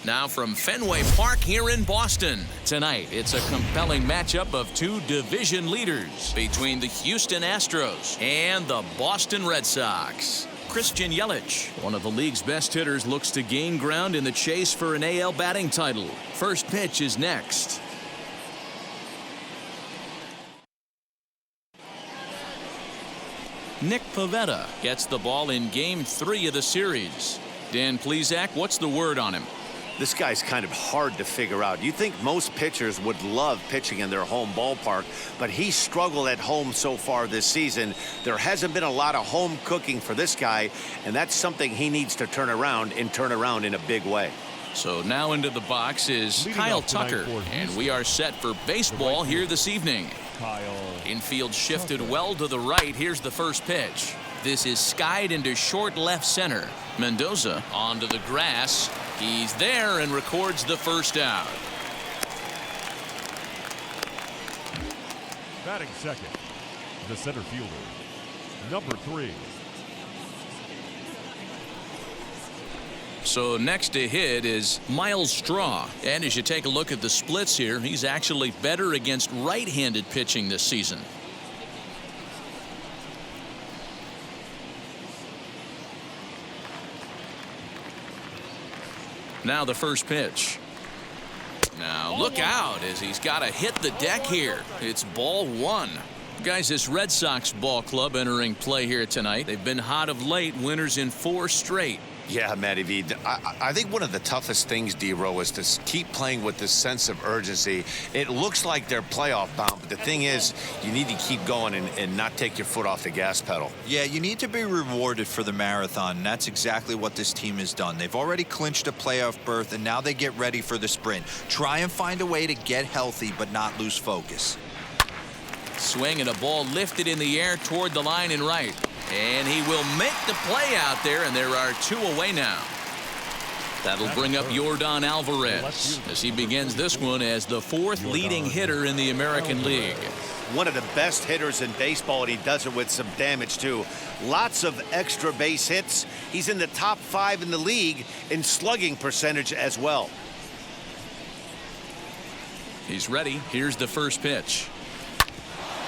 Now from Fenway Park here in Boston. Tonight, it's a compelling matchup of two division leaders between the Houston Astros and the Boston Red Sox. Christian Yelich, one of the league's best hitters, looks to gain ground in the chase for an AL batting title. First pitch is next. Nick Pivetta gets the ball in Game 3 of the series. Dan Plesac, what's the word on him? This guy's kind of hard to figure out. You think most pitchers would love pitching in their home ballpark, but he struggled at home so far this season. There hasn't been a lot of home cooking for this guy, and that's something he needs to turn around in a big way. So now into the box is Kyle Tucker, and we are set for baseball here this evening. Infield shifted well to the right. Here's the first pitch. This is skied into short left center. Mendoza onto the grass. He's there and records the first out. Batting second, the center fielder, number 3. So next to hit is Miles Straw. And as you take a look at the splits here, he's actually better against right-handed pitching this season. Now the first pitch. Now look out as he's got to hit the deck here. It's ball 1. Guys, this Red Sox ball club entering play here tonight. They've been hot of late, winners in 4 straight. Yeah, Matty V. I think one of the toughest things, D-Row, is to keep playing with this sense of urgency. It looks like they're playoff bound, but the thing is, you need to keep going and not take your foot off the gas pedal. Yeah, you need to be rewarded for the marathon, and that's exactly what this team has done. They've already clinched a playoff berth, and now they get ready for the sprint. Try and find a way to get healthy, but not lose focus. Swing and a ball lifted in the air toward the line and right. And he will make the play out there, and there are 2 away now. That'll bring up Yordan Alvarez as he begins this one as the 4th leading hitter in the American League. One of the best hitters in baseball, and he does it with some damage, too. Lots of extra base hits. He's in the top 5 in the league in slugging percentage as well. He's ready. Here's the first pitch.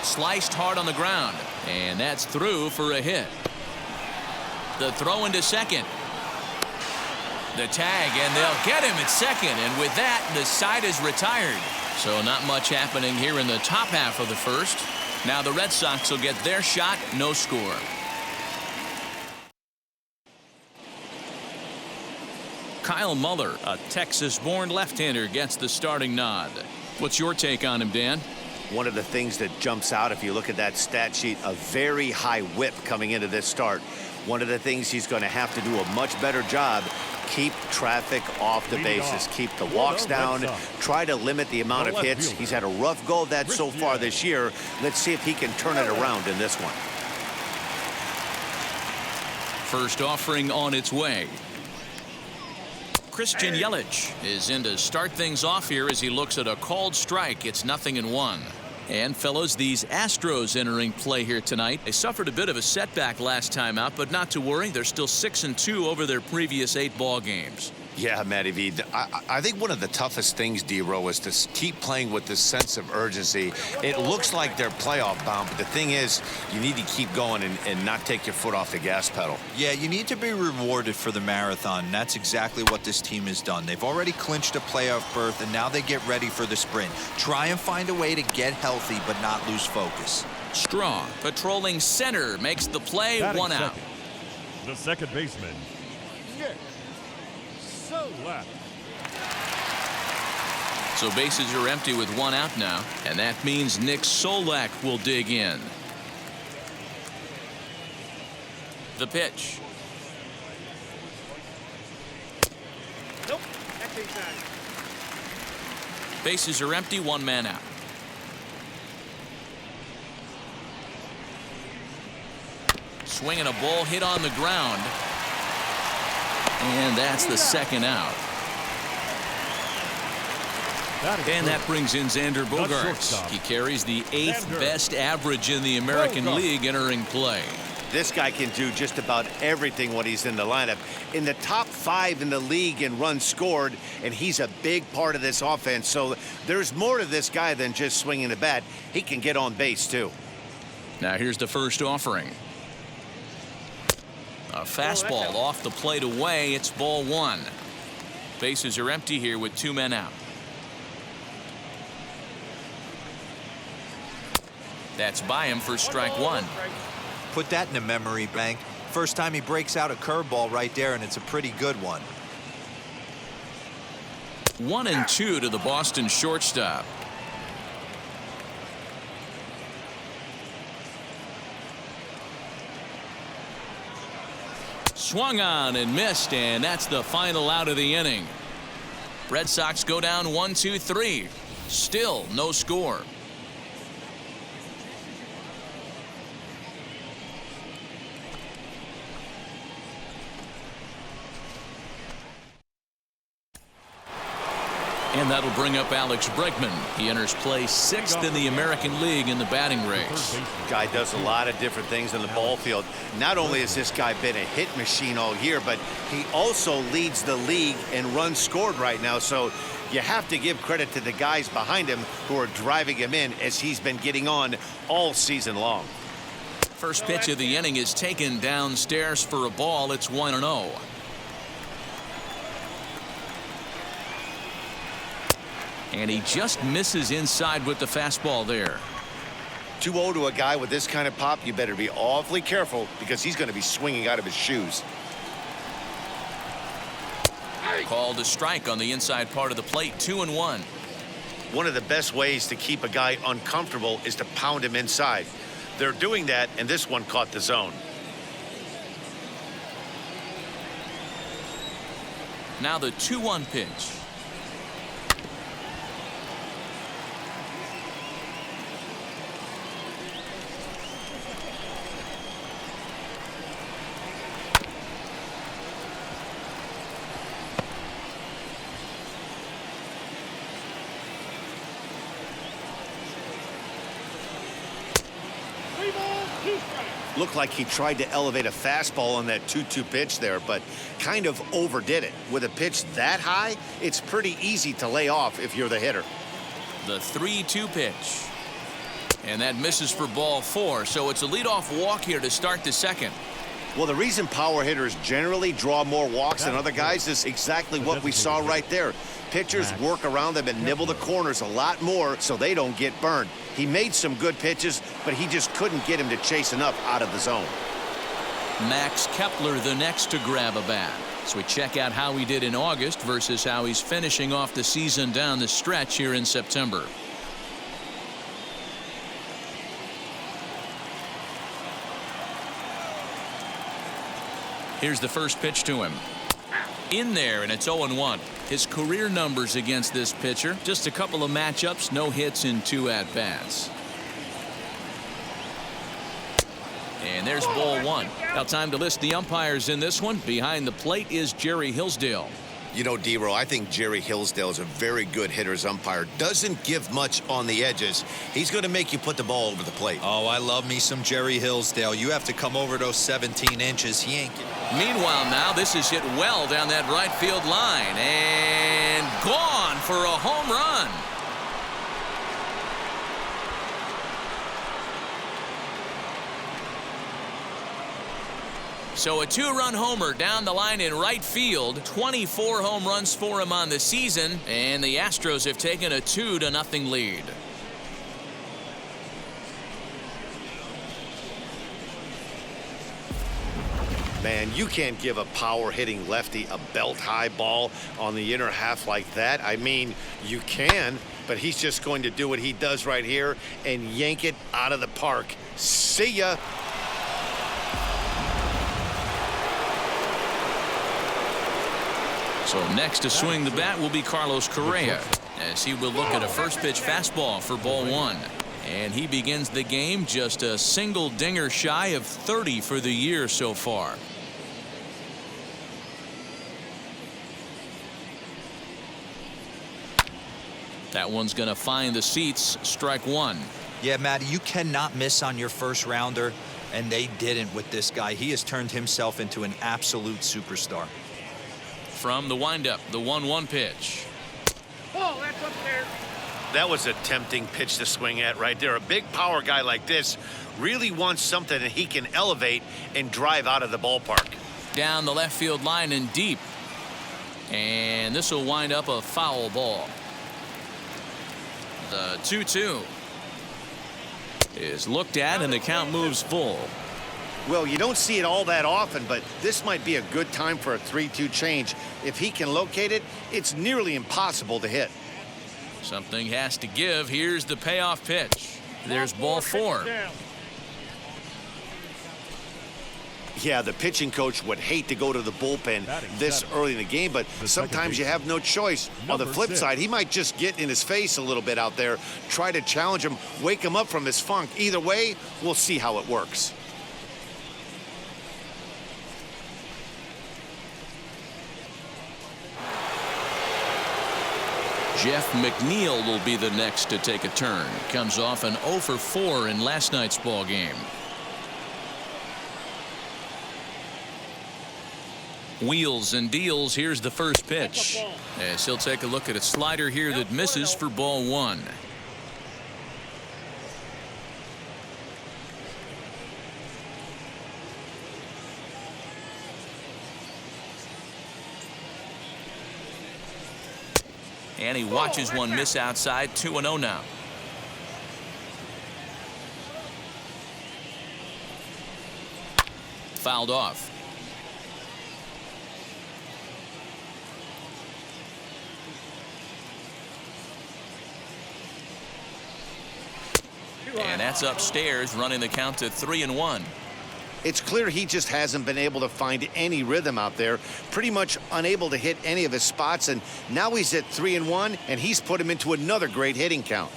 Sliced hard on the ground, and that's through for a hit. The throw into second. The tag, and they'll get him at second, and with that, the side is retired. So not much happening here in the top half of the first. Now the Red Sox will get their shot, no score. Kyle Muller, a Texas-born left-hander, gets the starting nod. What's your take on him, Dan? One of the things that jumps out, if you look at that stat sheet, a very high whip coming into this start. One of the things he's going to have to do a much better job, keep traffic off the bases, keep the walks down, try to limit the amount of hits. He's had a rough go of that so far this year. Let's see if he can turn it around in this one. First offering on its way. Christian Yelich is in to start things off here as he looks at a called strike. It's 0-1. And fellows, these Astros entering play here tonight. They suffered a bit of a setback last time out, but not to worry. They're still 6-2 over their previous 8 ball games. Yeah, Matty V. I think one of the toughest things, D-Row, is to keep playing with this sense of urgency. It looks like they're playoff bound, but the thing is, you need to keep going and not take your foot off the gas pedal. Yeah, you need to be rewarded for the marathon, and that's exactly what this team has done. They've already clinched a playoff berth, and now they get ready for the sprint. Try and find a way to get healthy, but not lose focus. Strong, patrolling center, makes the play. Batting 1 out. second, the second baseman, Nick Solak. So bases are empty with 1 out now, and that means Nick Solak will dig in. The pitch. Nope. That takes out. Bases are empty, 1 man out. Swinging a ball hit on the ground. And that's the 2nd out. And that brings in Xander Bogaerts. He carries the 8th best average in the American League entering play. This guy can do just about everything when he's in the lineup. In the top 5 in the league in runs scored, and he's a big part of this offense. So there's more to this guy than just swinging the bat. He can get on base, too. Now here's the first offering. A fastball off the plate away. It's ball 1. Bases are empty here with 2 men out. That's by him for strike 1. Put that in the memory bank. First time he breaks out a curveball right there, and it's a pretty good one. 1-2 to the Boston shortstop. Swung on and missed, and that's the final out of the inning. Red Sox go down 1-2-3. Still no score. And that'll bring up Alex Bregman. He enters play 6th in the American League in the batting race. Guy does a lot of different things in the ball field. Not only has this guy been a hit machine all year, but he also leads the league in runs scored right now. So you have to give credit to the guys behind him who are driving him in as he's been getting on all season long. First pitch of the inning is taken downstairs for a ball. It's 1-0. And he just misses inside with the fastball there. 2-0 to a guy with this kind of pop, you better be awfully careful because he's going to be swinging out of his shoes. Called a strike on the inside part of the plate. 2-1. One of the best ways to keep a guy uncomfortable is to pound him inside. They're doing that, and this one caught the zone. Now the 2-1 pitch. Looked like he tried to elevate a fastball on that 2-2 pitch there, but kind of overdid it. With a pitch that high, it's pretty easy to lay off if you're the hitter. The 3-2 pitch. And that misses for ball 4, so it's a leadoff walk here to start the second. Well, the reason power hitters generally draw more walks than other guys is exactly what we saw right there. Pitchers work around them and nibble the corners a lot more so they don't get burned. He made some good pitches, but he just couldn't get him to chase enough out of the zone. Max Kepler the next to grab a bat. So we check out how he did in August versus how he's finishing off the season down the stretch here in September. Here's the first pitch to him. In there, and it's 0-1. His career numbers against this pitcher, just a couple of matchups, no hits in 2 at-bats. And there's ball 1. Now time to list the umpires in this one. Behind the plate is Jerry Hillsdale. You know, D-Row, I think Jerry Hillsdale is a very good hitter's umpire. Doesn't give much on the edges. He's going to make you put the ball over the plate. Oh, I love me some Jerry Hillsdale. You have to come over those 17 inches. He ain't getting... Meanwhile, now this is hit well down that right field line and gone for a home run. So a 2-run homer down the line in right field. 24 home runs for him on the season, and the Astros have taken a 2-0 lead. Man, you can't give a power-hitting lefty a belt-high ball on the inner half like that. I mean, you can, but he's just going to do what he does right here and yank it out of the park. See ya. So next to swing the bat will be Carlos Correa, as he will look at a first pitch fastball for ball 1. And he begins the game just a single dinger shy of 30 for the year so far. That one's going to find the seats. Strike 1. Yeah, Matty, you cannot miss on your first rounder. And they didn't with this guy. He has turned himself into an absolute superstar. From the windup, the 1-1 pitch. Oh, that's up there. That was a tempting pitch to swing at right there. A big power guy like this really wants something that he can elevate and drive out of the ballpark. Down the left field line and deep. And this will wind up a foul ball. The 2-2 is looked at and the count moves full. Well, you don't see it all that often, but this might be a good time for a 3-2 change. If he can locate it, it's nearly impossible to hit. Something has to give. Here's the payoff pitch. There's ball 4. Yeah, the pitching coach would hate to go to the bullpen this early in the game, but sometimes you have no choice. On the flip side, he might just get in his face a little bit out there, try to challenge him, wake him up from his funk. Either way, we'll see how it works. Jeff McNeil will be the next to take a turn. Comes off an 0 for 4 in last night's ball game. Wheels and deals. Here's the first pitch. As he'll take a look at a slider here that misses for ball 1. And he watches one miss outside. 2-0 now. Fouled off. And that's upstairs, running the count to 3-1. It's clear he just hasn't been able to find any rhythm out there. Pretty much unable to hit any of his spots, and now he's at 3-1, and he's put him into another great hitting count.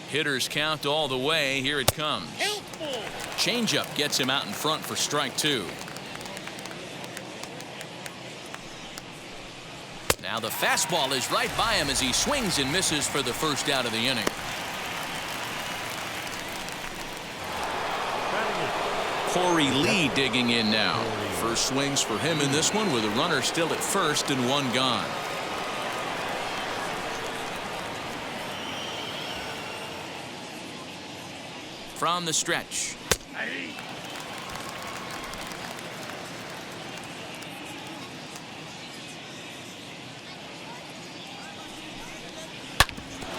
Hitters count all the way. Here it comes. Changeup gets him out in front for strike 2. Now the fastball is right by him as he swings and misses for the first out of the inning. Corey Lee digging in now. First swings for him in this one with a runner still at first and one gone. From the stretch.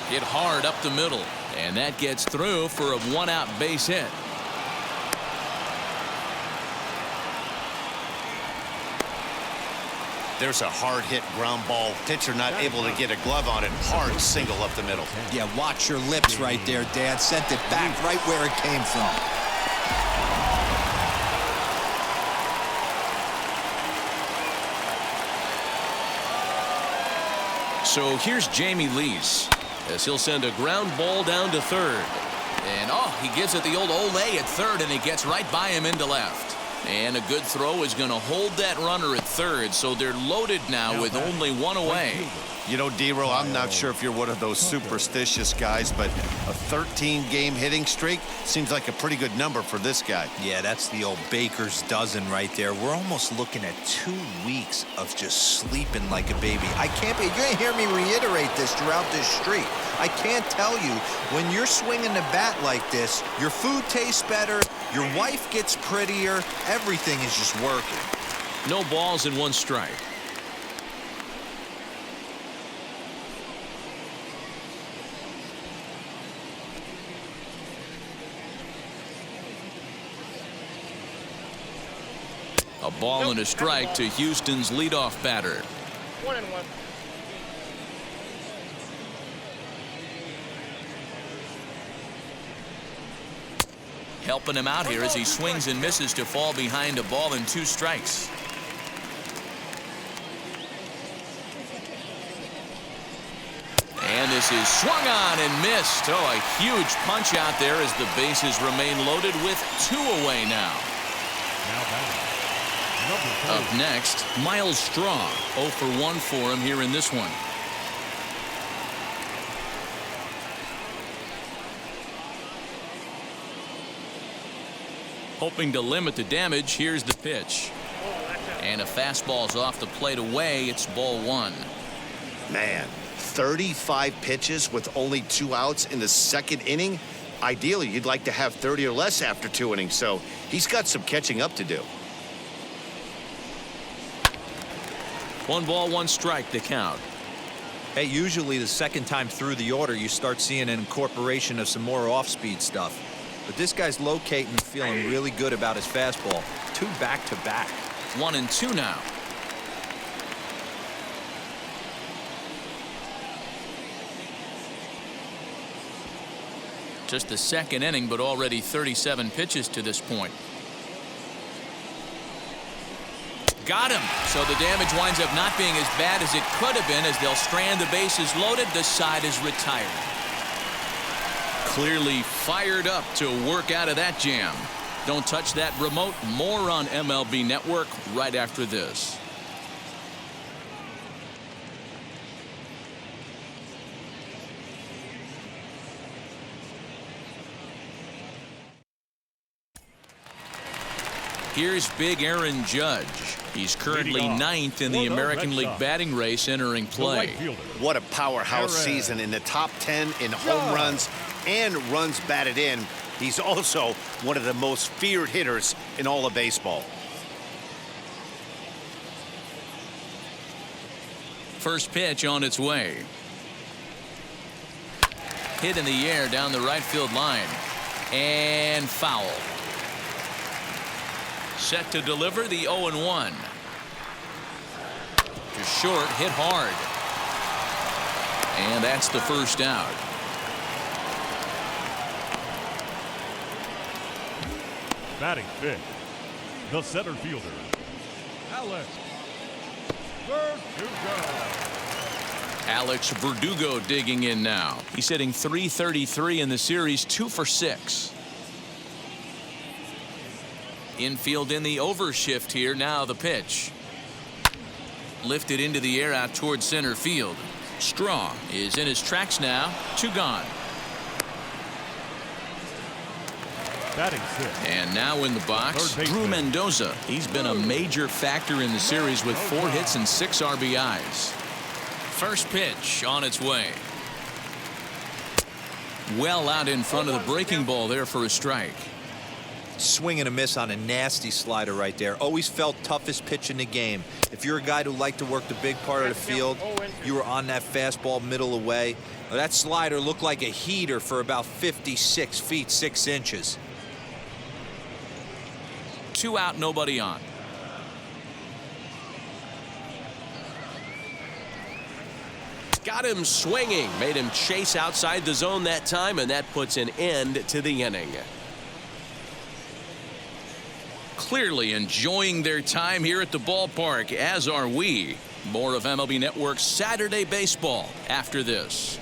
Hit hard up the middle, and that gets through for a 1-out base hit. There's a hard hit ground ball. Pitcher not able to get a glove on it. Hard single up the middle. Yeah, watch your lips right there, Dad. Sent it back right where it came from. So here's Jamie Lease as he'll send a ground ball down to third. And he gives it the old Olay at third, and he gets right by him into left. And a good throw is going to hold that runner at third, so they're loaded now with only one away. You know, D-Row, I'm not sure if you're one of those superstitious guys, but a 13-game hitting streak seems like a pretty good number for this guy. Yeah, that's the old baker's dozen right there. We're almost looking at 2 weeks of just sleeping like a baby. You're going to hear me reiterate this throughout this streak. I can't tell you, when you're swinging the bat like this, your food tastes better, your wife gets prettier, everything is just working. No balls and 1 strike. A ball and a strike to Houston's leadoff batter. 1-1. Helping him out here as he swings and misses to fall behind a ball and 2 strikes. And this is swung on and missed. A huge punch out there as the bases remain loaded with 2 away now. Up next, Miles Straw. 0 for 1 for him here in this one. Hoping to limit the damage, here's the pitch. And a fastball's off the plate away. It's ball one. Man, 35 pitches with only 2 outs in the second inning. Ideally, you'd like to have 30 or less after 2 innings, so he's got some catching up to do. 1 ball, 1 strike to count. Hey, usually the second time through the order, you start seeing an incorporation of some more off-speed stuff. But this guy's locating and feeling really good about his fastball. 2 back-to-back. 1-2 now. Just the second inning, but already 37 pitches to this point. Got him. So the damage winds up not being as bad as it could have been as they'll strand the bases loaded. The side is retired. Clearly fired up to work out of that jam. Don't touch that remote. More on MLB Network right after this. Here's big Aaron Judge. He's currently 9th in the American League batting race entering play. What a powerhouse season in the top 10 in home runs and runs batted in. He's also one of the most feared hitters in all of baseball. First pitch on its way. Hit in the air down the right field line. And foul. Set to deliver the 0-1. To short, hit hard. And that's the first out. Batting fifth, the center fielder, Alex Verdugo. Alex Verdugo digging in now. He's hitting .333 in the series, 2 for 6. Infield in the overshift here. Now the pitch. Lifted into the air out towards center field. Straw is in his tracks now. 2 gone. Batting sixth. And now in the box, Drew Mendoza. He's been a major factor in the series with 4 hits and 6 RBIs. First pitch on its way. Well out in front of the breaking ball there for a strike. Swing and a miss on a nasty slider right there. Always felt toughest pitch in the game. If you're a guy who liked to work the big part of the field, you were on that fastball middle away. That slider looked like a heater for about 56 feet 6 inches. 2 out, nobody on. Got him swinging. Made him chase outside the zone that time, and that puts an end to the inning. Clearly enjoying their time here at the ballpark, as are we. More of MLB Network's Saturday Baseball after this.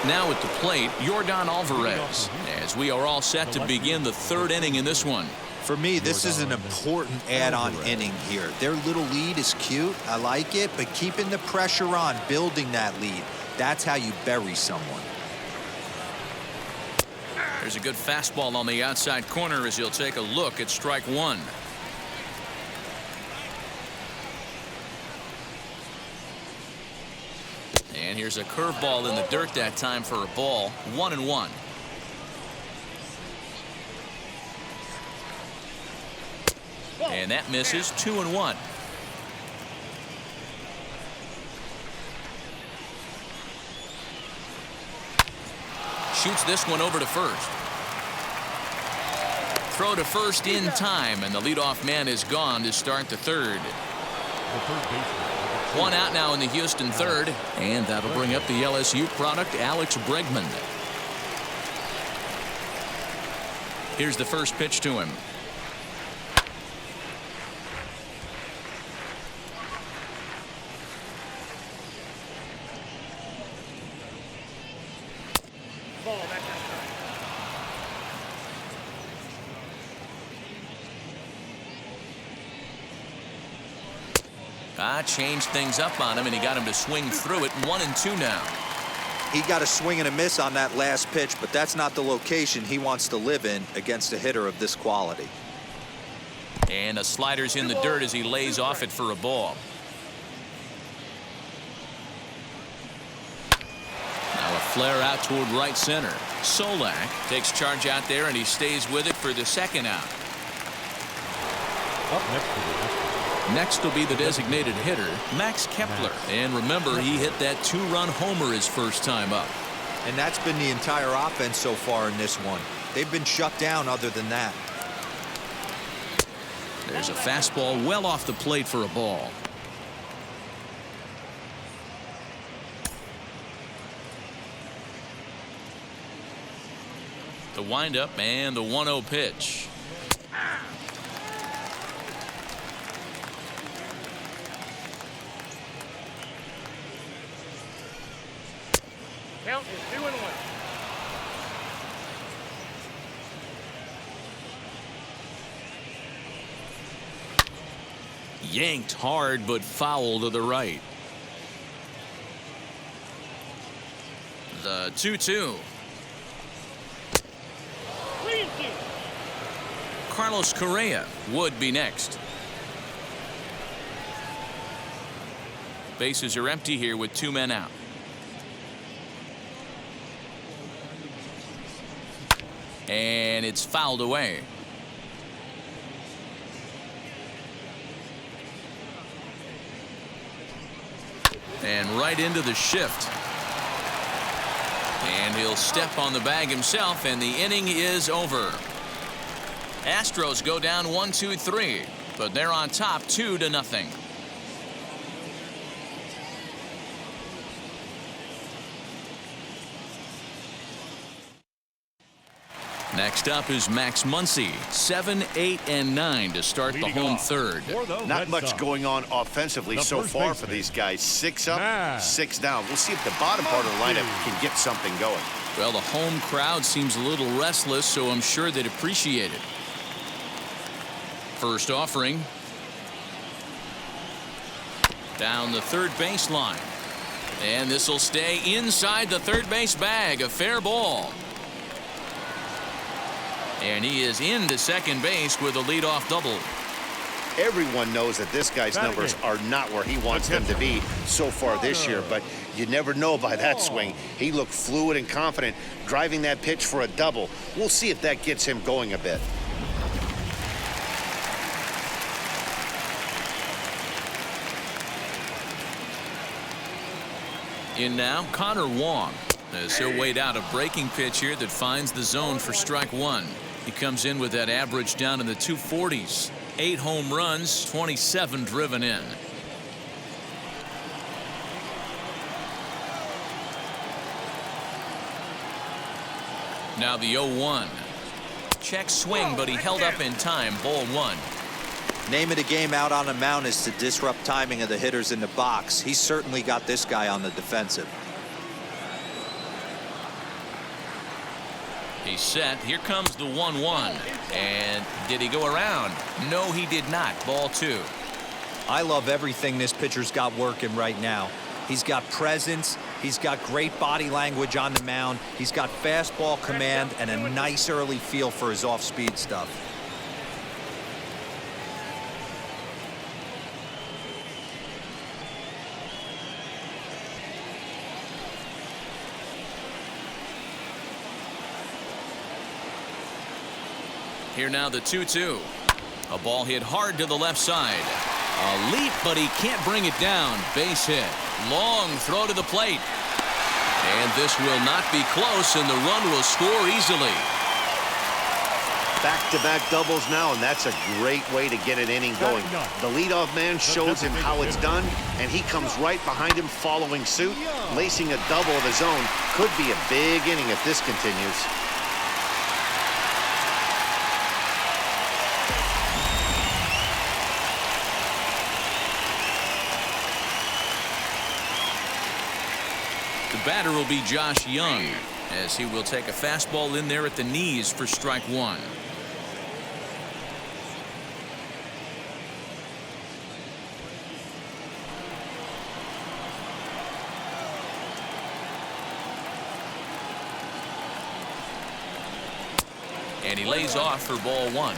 Now at the plate, Yordan Alvarez, as we are all set to begin the 3rd inning in this one. For me, this is an important add-on inning here. Their little lead is cute. I like it, but keeping the pressure on, building that lead, that's how you bury someone. There's a good fastball on the outside corner as he'll take a look at strike 1. And here's a curveball in the dirt that time for a ball. 1-1. And that misses. 2-1. Shoots this one over to first. Throw to first in time, and the leadoff man is gone to start the 3rd. 1 out now in the Houston 3rd, and that'll bring up the LSU product, Alex Bregman. Here's the first pitch to him. Changed things up on him, and he got him to swing through it. 1-2 now. He got a swing and a miss on that last pitch, but that's not the location he wants to live in against a hitter of this quality. And a slider's in the dirt as he lays off it for a ball. Now a flare out toward right center. Solak takes charge out there, and he stays with it for the second out. Up next for the Astros. Next will be the designated hitter, Max Kepler. And remember, he hit that 2-run homer his first time up. And that's been the entire offense so far in this one. They've been shut down other than that. There's a fastball well off the plate for a ball. The windup and the 1-0 pitch. Count is 2-1. Yanked hard, but foul to the right. The 2-2. Carlos Correa would be next. Bases are empty here with 2 men out. And it's fouled away. And right into the shift. And he'll step on the bag himself, and the inning is over. Astros go down 1-2-3, but they're on top 2-0. Next up is Max Muncy, 7, 8, and 9 to start the home third. Not much going on offensively so far for these guys. 6 up, 6 down. We'll see if the bottom part of the lineup can get something going. Well, the home crowd seems a little restless, so I'm sure they'd appreciate it. First offering. Down the third baseline. And this will stay inside the third base bag. A fair ball. And he is into second base with a leadoff double. Everyone knows that this guy's numbers are not where he wants them to be so far this year, but you never know by that swing. He looked fluid and confident, driving that pitch for a double. We'll see if that gets him going a bit. In now, Connor Wong, as he'll wait out a breaking pitch here that finds the zone for strike one. He comes in with that average down in the 240s. 8 home runs, 27 driven in. Now the 0-1. Check swing, but he held up in time. Ball 1. Name of the game out on the mound is to disrupt timing of the hitters in the box. He's certainly got this guy on the defensive. He's set. Here comes the 1-1. And did he go around? No, he did not. Ball 2. I love everything this pitcher's got working right now. He's got presence. He's got great body language on the mound. He's got fastball command and a nice early feel for his off-speed stuff. Here now the 2-2. A ball hit hard to the left side. A leap, but he can't bring it down. Base hit. Long throw to the plate. And this will not be close, and the run will score easily. Back-to-back doubles now, and that's a great way to get an inning going. The leadoff man shows him how it's done, and he comes right behind him following suit. Lacing a double of his own could be a big inning if this continues. The batter will be Josh Young, as he will take a fastball in there at the knees for strike one. And he lays off for ball one.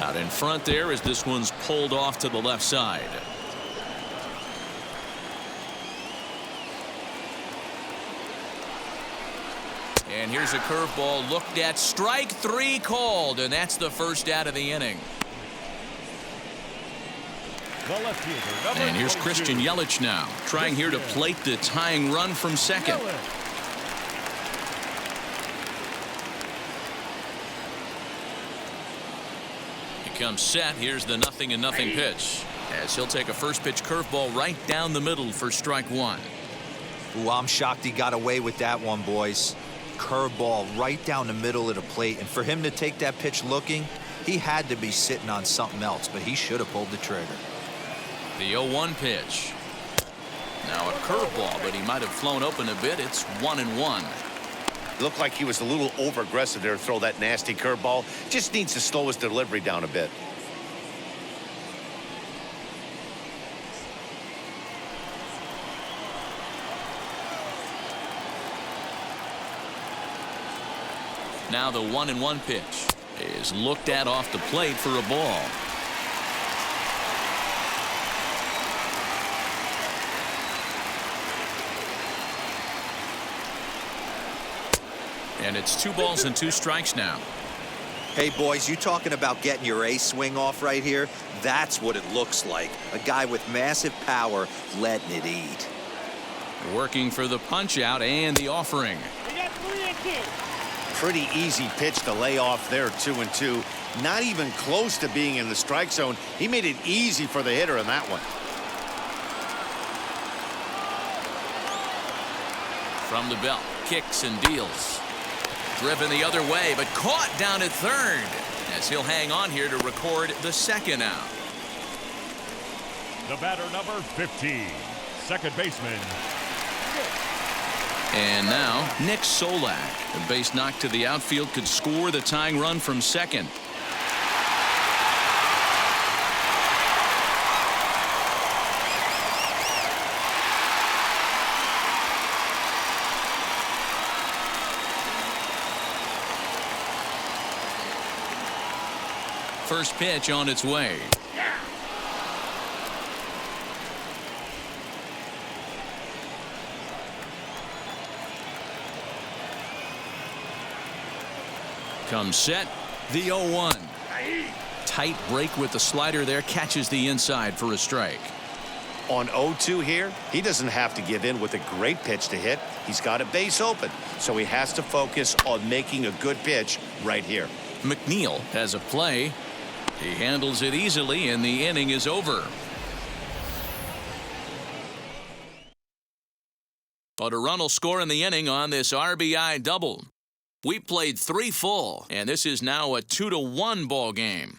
Out in front there as this one's pulled off to the left side. And here's a curveball looked at. Strike three called, and that's the first out of the inning. The left fielder, number And here's 22. Christian Yelich now, trying here to plate the tying run from second. He comes set. Here's the 0-0 pitch, as he'll take a first pitch curveball right down the middle for strike one. Ooh, I'm shocked he got away with that one, boys. Curveball right down the middle of the plate, and for him to take that pitch looking, he had to be sitting on something else, but he should have pulled the trigger. The 0-1 pitch. Now a curveball, but he might have flown open a bit. It's 1-1. Looked like he was a little over aggressive there to throw that nasty curveball. Just needs to slow his delivery down a bit. Now the 1-1 pitch is looked at off the plate for a ball. And it's 2 balls and 2 strikes now. Hey, boys, you talking about getting your ace swing off right here? That's what it looks like. A guy with massive power letting it eat. Working for the punch out and the offering. We got 3-2. Pretty easy pitch to lay off there, 2-2. Not even close to being in the strike zone. He made it easy for the hitter in that one. From the belt, kicks and deals. Driven the other way, but caught down at third, as he'll hang on here to record the second out. The batter, number 15, second baseman. And now Nick Solak, a base knock to the outfield, could score the tying run from second. First pitch on its way. Comes set, the 0-1. Tight break with the slider there, catches the inside for a strike. On 0-2 here, he doesn't have to give in with a great pitch to hit. He's got a base open, so he has to focus on making a good pitch right here. McNeil has a play. He handles it easily, and the inning is over. But a run will score in the inning on this RBI double. We played 3 full, and this is now a 2-1 ball game.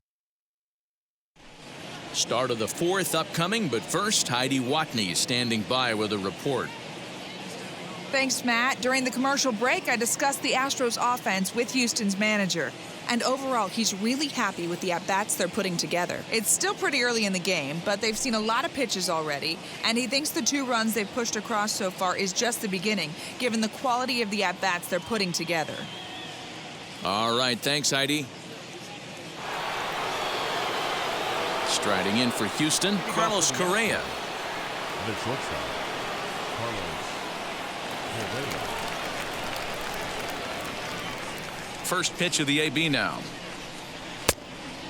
Start of the 4th upcoming, but first, Heidi Watney is standing by with a report. Thanks, Matt. During the commercial break, I discussed the Astros offense with Houston's manager. And overall, he's really happy with the at-bats they're putting together. It's still pretty early in the game, but they've seen a lot of pitches already, and he thinks the 2 runs they've pushed across so far is just the beginning, given the quality of the at-bats they're putting together. All right, thanks, Heidi. Striding in for Houston, Carlos Correa. The shortstop, Carlos Correa. First pitch of the AB now.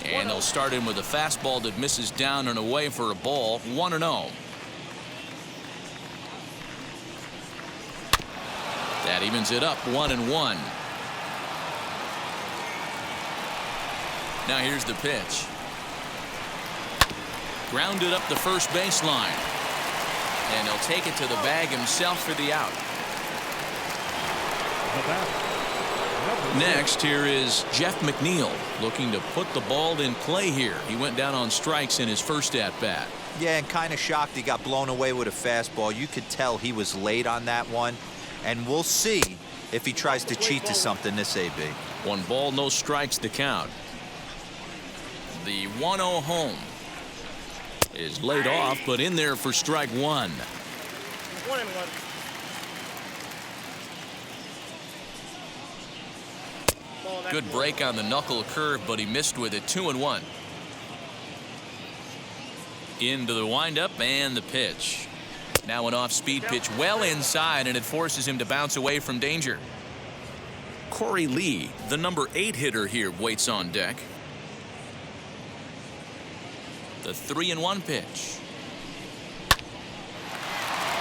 And they'll start in with a fastball that misses down and away for a ball. 1-0. That evens it up, 1-1. Now here's the pitch. Grounded up the first baseline. And he'll take it to the bag himself for the out. The batter, Next, here is Jeff McNeil looking to put the ball in play here. He went down on strikes in his first at-bat. Yeah, and kind of shocked he got blown away with a fastball. You could tell he was late on that one, and we'll see if he tries to cheat to something this AB. 1 ball, no strikes to count. The 1-0 home. is laid off, but in there for strike one. 1-1. Good break on the knuckle curve, but he missed with it. 2-1. Into the windup and the pitch. Now an off-speed pitch well inside, and it forces him to bounce away from danger. Corey Lee, the number 8 hitter here, waits on deck. The 3-1 pitch.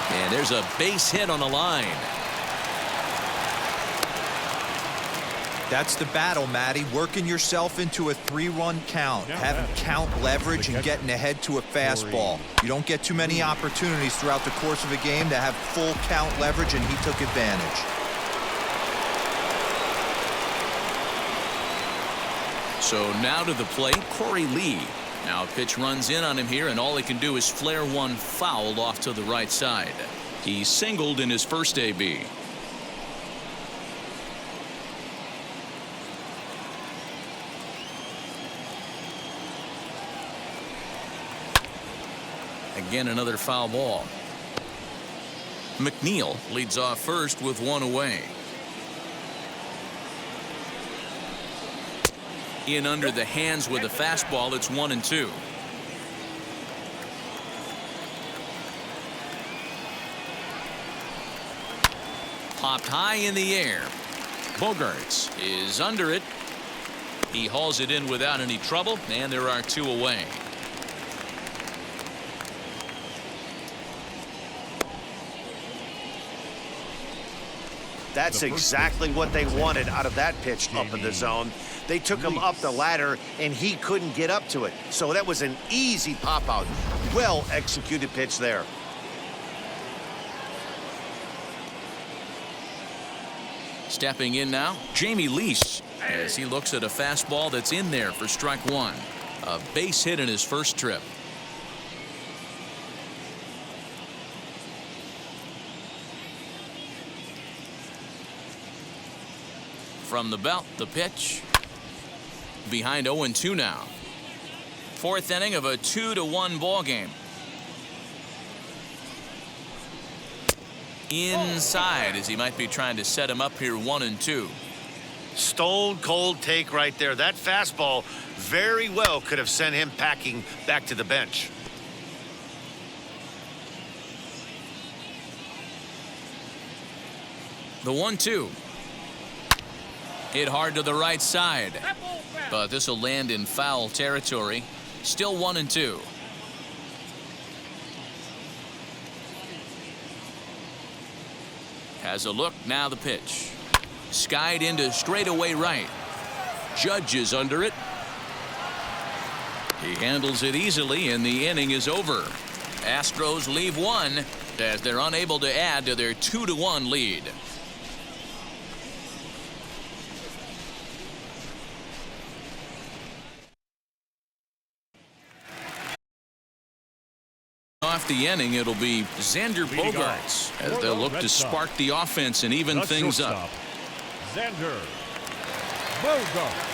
And there's a base hit on the line. That's the battle, Matty. Working yourself into a 3-run count, having count leverage and getting ahead to a fastball. You don't get too many opportunities throughout the course of a game to have full count leverage, and he took advantage. So now to the plate, Corey Lee. Now a pitch runs in on him here, and all he can do is flare one foul off to the right side. He singled in his first AB. Again, another foul ball. McNeil leads off first with one away. In under the hands with a fastball. It's 1-2. Popped high in the air. Bogarts is under it. He hauls it in without any trouble, and there are 2 away. That's exactly what they wanted out of that pitch up in the zone. They took him up the ladder, and he couldn't get up to it. So that was an easy pop-out. Well-executed pitch there. Stepping in now, Jamie Lease, as he looks at a fastball that's in there for strike one. A base hit in his first trip. From the belt, the pitch. Behind 0-2 now. 4th inning of a 2-1 ball game. Inside, as he might be trying to set him up here. 1-2. Stone cold take right there. That fastball very well could have sent him packing back to the bench. The 1-2. Hit hard to the right side, but this will land in foul territory. Still 1-2. Has a look, now the pitch. Skied into straightaway right. Judge is under it. He handles it easily, and the inning is over. Astros leave one as they're unable to add to their 2-1 lead. Off the inning, it'll be Xander Bogaerts as they'll look to spark the offense and even things up. Xander Bogaerts.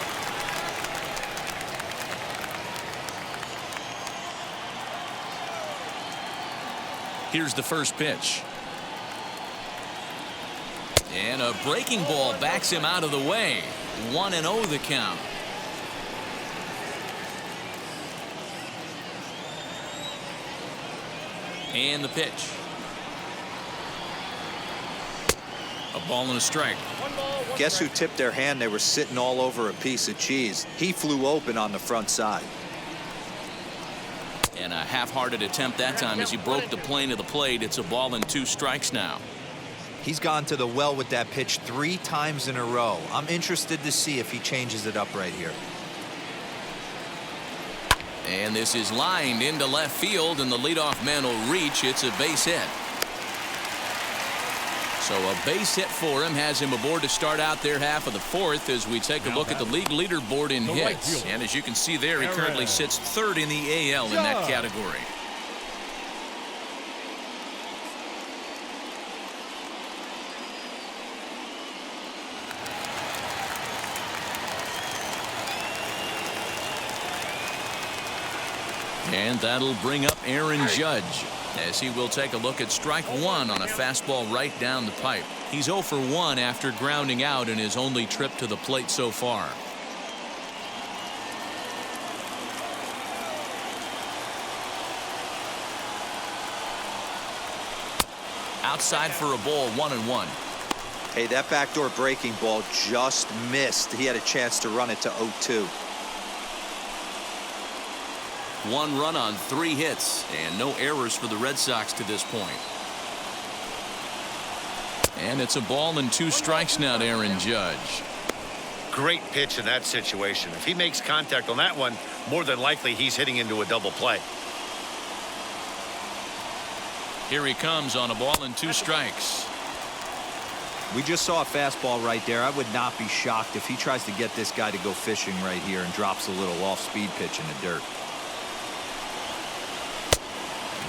Here's the first pitch. And a breaking ball backs him out of the way. 1-0 the count. And the pitch. A ball and a strike. Guess who tipped their hand? They were sitting all over a piece of cheese. He flew open on the front side. And a half-hearted attempt that time as he broke the plane of the plate. It's a ball and 2 strikes now. He's gone to the well with that pitch 3 times in a row. I'm interested to see if he changes it up right here. And this is lined into left field, and the leadoff man will reach. It's a base hit. So a base hit for him has him aboard to start out their half of the 4th as we take a look at the league leaderboard in hits. And as you can see there, he currently sits 3rd in the AL in that category. And that'll bring up Aaron Judge, as he will take a look at strike one on a fastball right down the pipe. He's 0 for 1 after grounding out in his only trip to the plate so far. Outside for a ball, 1-1. Hey, that backdoor breaking ball just missed. He had a chance to run it to 0-2. 1 run on 3 hits and no errors for the Red Sox to this point. And it's a ball and 2 strikes now to Aaron Judge. Great pitch in that situation. If he makes contact on that one, more than likely he's hitting into a double play. Here he comes on a ball and 2 strikes. We just saw a fastball right there. I would not be shocked if he tries to get this guy to go fishing right here and drops a little off-speed pitch in the dirt.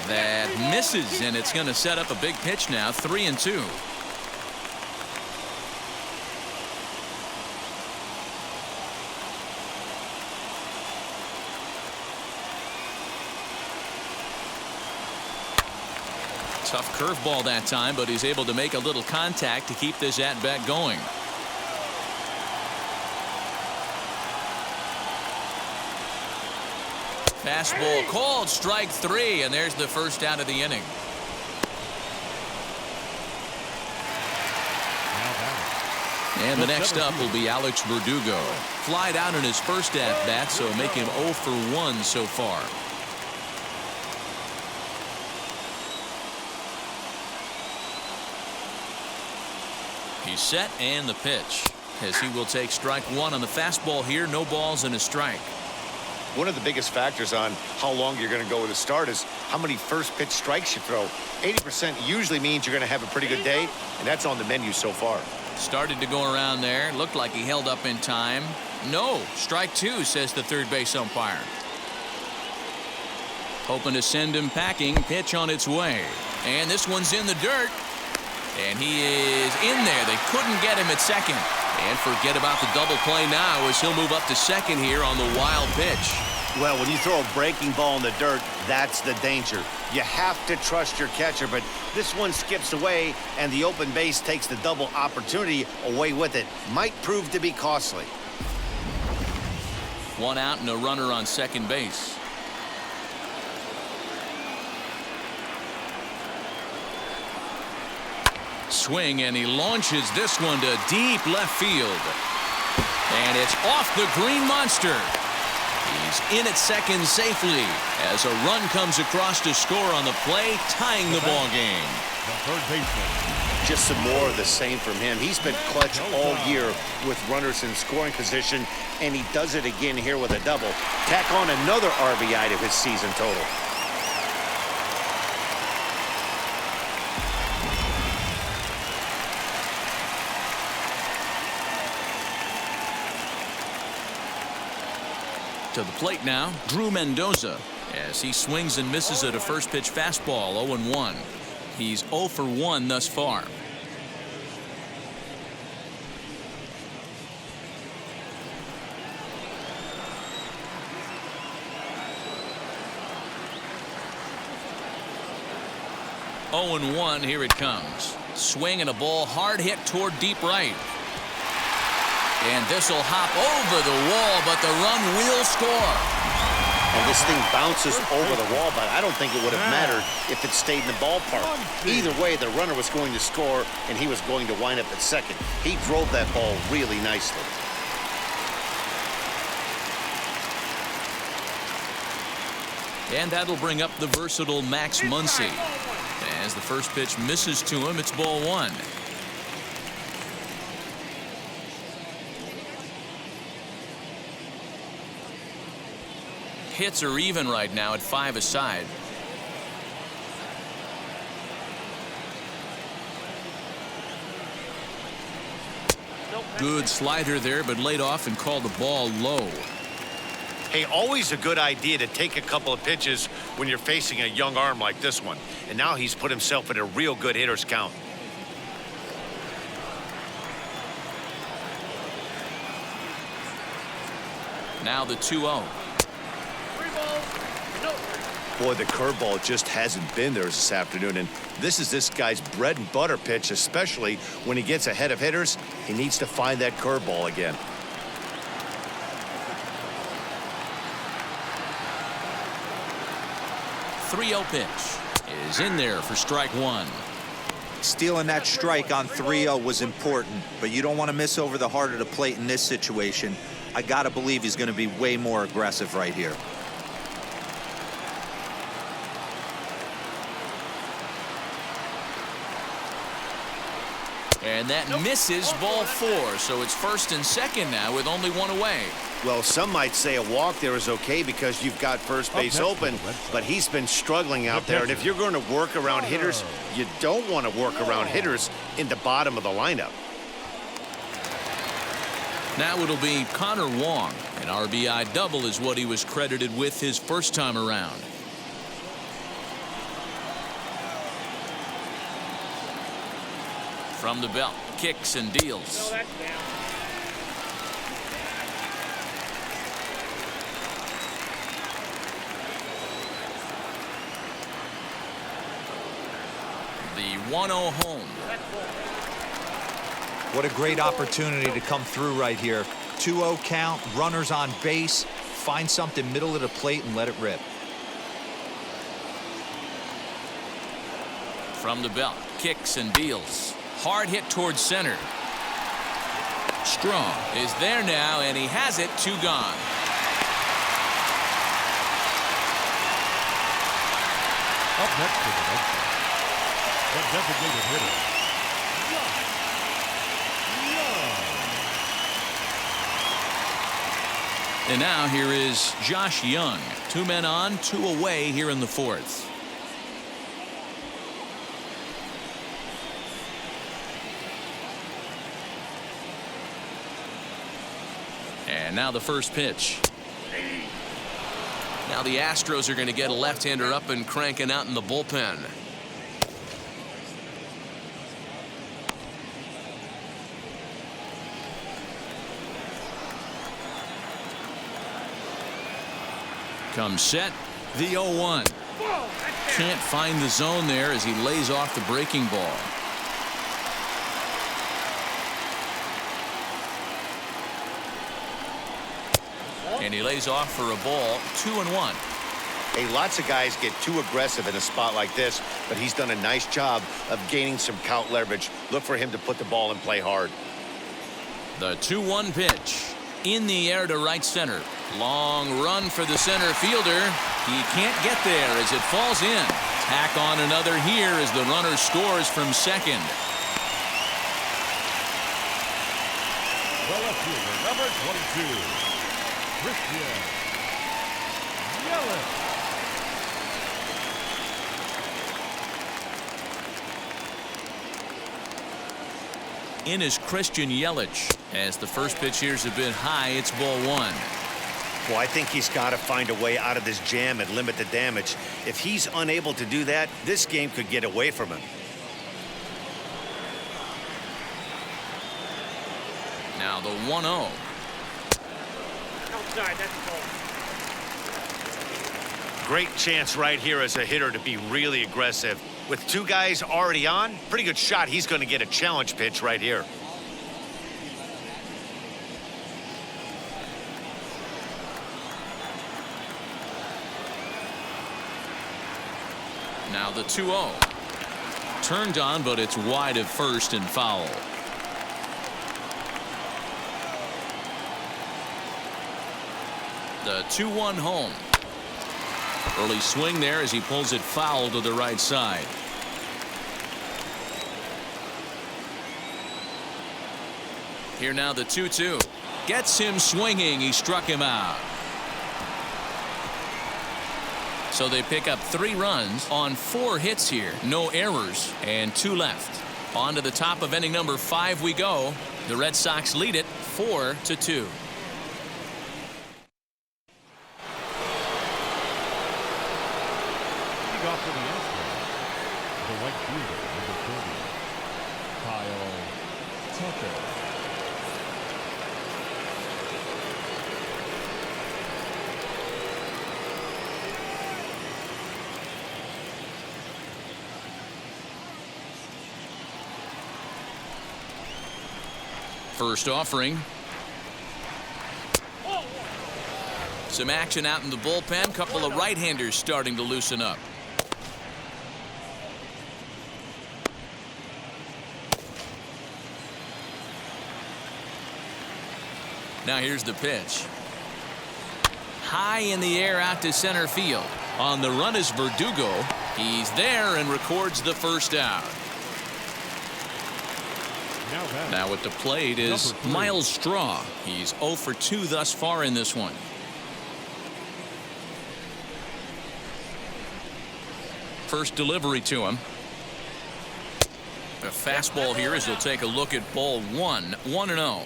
That misses, and it's going to set up a big pitch now, 3-2. Tough curveball that time, but he's able to make a little contact to keep this at-bat going. Fastball called, strike 3, and there's the first out of the inning. And the next up will be Alex Verdugo. Flied out in his first at-bat, so make him 0 for 1 so far. He's set, and the pitch, as he will take strike 1 on the fastball here. No balls and a strike. One of the biggest factors on how long you're going to go with a start is how many first pitch strikes you throw. 80% usually means you're going to have a pretty good day, and that's on the menu so far. Started to go around there. Looked like he held up in time. No, strike 2, says the third base umpire. Hoping to send him packing. Pitch on its way. And this one's in the dirt. And he is in there. They couldn't get him at second. And forget about the double play now as he'll move up to second here on the wild pitch. Well, when you throw a breaking ball in the dirt, that's the danger. You have to trust your catcher, but this one skips away, and the open base takes the double opportunity away with it. Might prove to be costly. 1 out and a runner on second base. Swing, and he launches this one to deep left field. And it's off the green monster. He's in at second safely as a run comes across to score on the play, tying the ball game. The third baseman. Just some more of the same from him. He's been clutch all year with runners in scoring position, and he does it again here with a double. Tack on another RBI to his season total. To the plate now, Drew Mendoza, as he swings and misses at a first pitch fastball, 0-1. He's 0 for 1 thus far. Oh and 1, here it comes. Swing and a ball hard hit toward deep right. And this will hop over the wall, but the run will score. And this thing bounces over the wall, but I don't think it would have mattered if it stayed in the ballpark. Either way, the runner was going to score, and he was going to wind up at second. He drove that ball really nicely. And that'll bring up the versatile Max Muncy. As the first pitch misses to him, it's ball 1. Hits are even right now at 5 aside. Good slider there, but laid off and called the ball low. Hey, always a good idea to take a couple of pitches when you're facing a young arm like this one. And now he's put himself in a real good hitter's count. Now the 2-0. Boy, the curveball just hasn't been there this afternoon, and this guy's bread and butter pitch, especially when he gets ahead of hitters. He needs to find that curveball again. .30 pitch is in there for strike one. Stealing that strike on 3-0 was important, but you don't want to miss over the heart of the plate in this situation. I got to believe he's going to be way more aggressive right here. And that misses ball 4, so it's first and second now with only one away. Well, some might say a walk there is okay because you've got first base open, but he's been struggling out there. And if you're going to work around hitters, you don't want to work around hitters in the bottom of the lineup. Now it'll be Connor Wong. An RBI double is what he was credited with his first time around. From the belt, kicks and deals. The 1-0 home. What a great opportunity to come through right here. 2-0 count, runners on base. Find something middle of the plate and let it rip. From the belt, kicks and deals. Hard hit towards center. Strong is there now, and he has it. 2 gone. Up next to the Red Sox, the designated hitter, And now here is Josh Young. 2 men on, 2 away here in the 4th. And now the first pitch. Now the Astros are going to get a left-hander up and cranking out in the bullpen. Comes set, the 0-1. Can't find the zone there as he lays off the breaking ball. And he lays off for a ball. 2-1. Hey, lots of guys get too aggressive in a spot like this, but he's done a nice job of gaining some count leverage. Look for him to put the ball in play hard. The 2-1 pitch. In the air to right center. Long run for the center fielder. He can't get there as it falls in. Tack on another here as the runner scores from second. the left fielder, number 22, Christian Yelich. In is Christian Yelich. As the first pitch here's a bit high, it's ball 1. Well, I think he's got to find a way out of this jam and limit the damage. If he's unable to do that, this game could get away from him. Now the 1-0. Outside, that's a ball. Great chance right here as a hitter to be really aggressive. With two guys already on, pretty good shot he's going to get a challenge pitch right here. Now the 2-0. Turned on, but it's wide of first and foul. The 2-1 home. Early swing there as he pulls it foul to the right side. Here now the 2-2. Gets him swinging. He struck him out. So they pick up 3 runs on 4 hits here. No errors and 2 left. On to the top of inning number 5 we go. The Red Sox lead it 4-2. Leading off for the Astros, the right fielder, number 30, Kyle Tucker. First offering. Some action out in the bullpen. Couple of right-handers starting to loosen up. Now here's the pitch. High in the air out to center field. On the run is Verdugo. He's there and records the first out. Now at the plate is Miles Straw. He's 0 for 2 thus far in this one. First delivery to him. A fastball here as he'll take a look at ball 1. 1-0.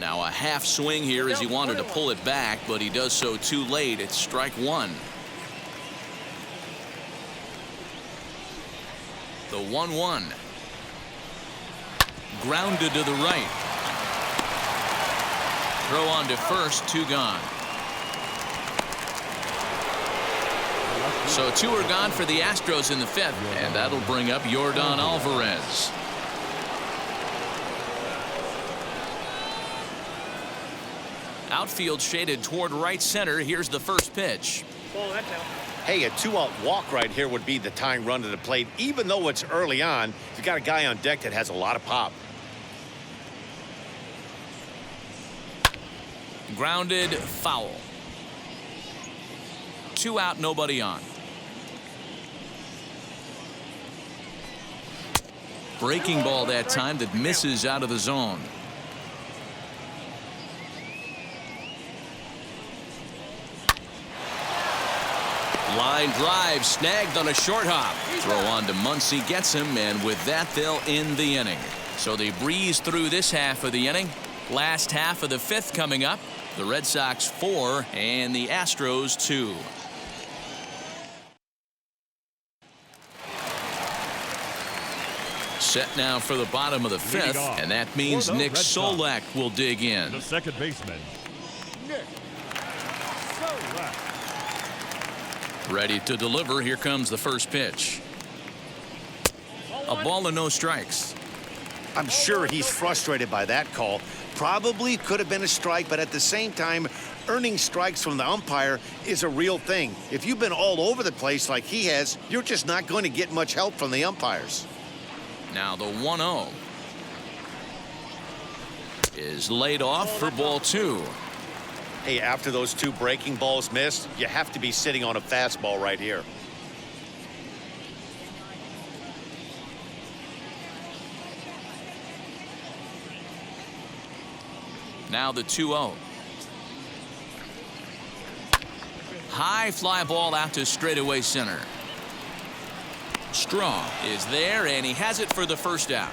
Now a half swing here as he wanted to pull it back, but he does so too late. It's strike 1. The 1-1. Grounded to the right. Throw on to first, 2 gone. So 2 are gone for the Astros in the 5th, and that'll bring up Yordan Alvarez. Outfield shaded toward right center. Here's the first pitch. Hey, a 2-out walk right here would be the tying run to the plate. Even though it's early on, you've got a guy on deck that has a lot of pop. Grounded, foul. 2 out, nobody on. Breaking ball that time that misses out of the zone. Line drive snagged on a short hop. Throw on to Muncy, gets him, and with that they'll end the inning. So they breeze through this half of the inning. Last half of the 5th coming up. The Red Sox 4 and the Astros 2. Set now for the bottom of the 5th, and that means Nick Solak will dig in. The second baseman, Nick Solak. Ready to deliver. Here comes the first pitch. A ball and no strikes. I'm sure he's frustrated by that call. Probably could have been a strike, but at the same time, earning strikes from the umpire is a real thing. If you've been all over the place like he has, you're just not going to get much help from the umpires. Now the 1-0 is laid off for ball 2. Hey, after those 2 breaking balls missed, you have to be sitting on a fastball right here. Now the 2-0. High fly ball out to straightaway center. Straw is there, and he has it for the first out.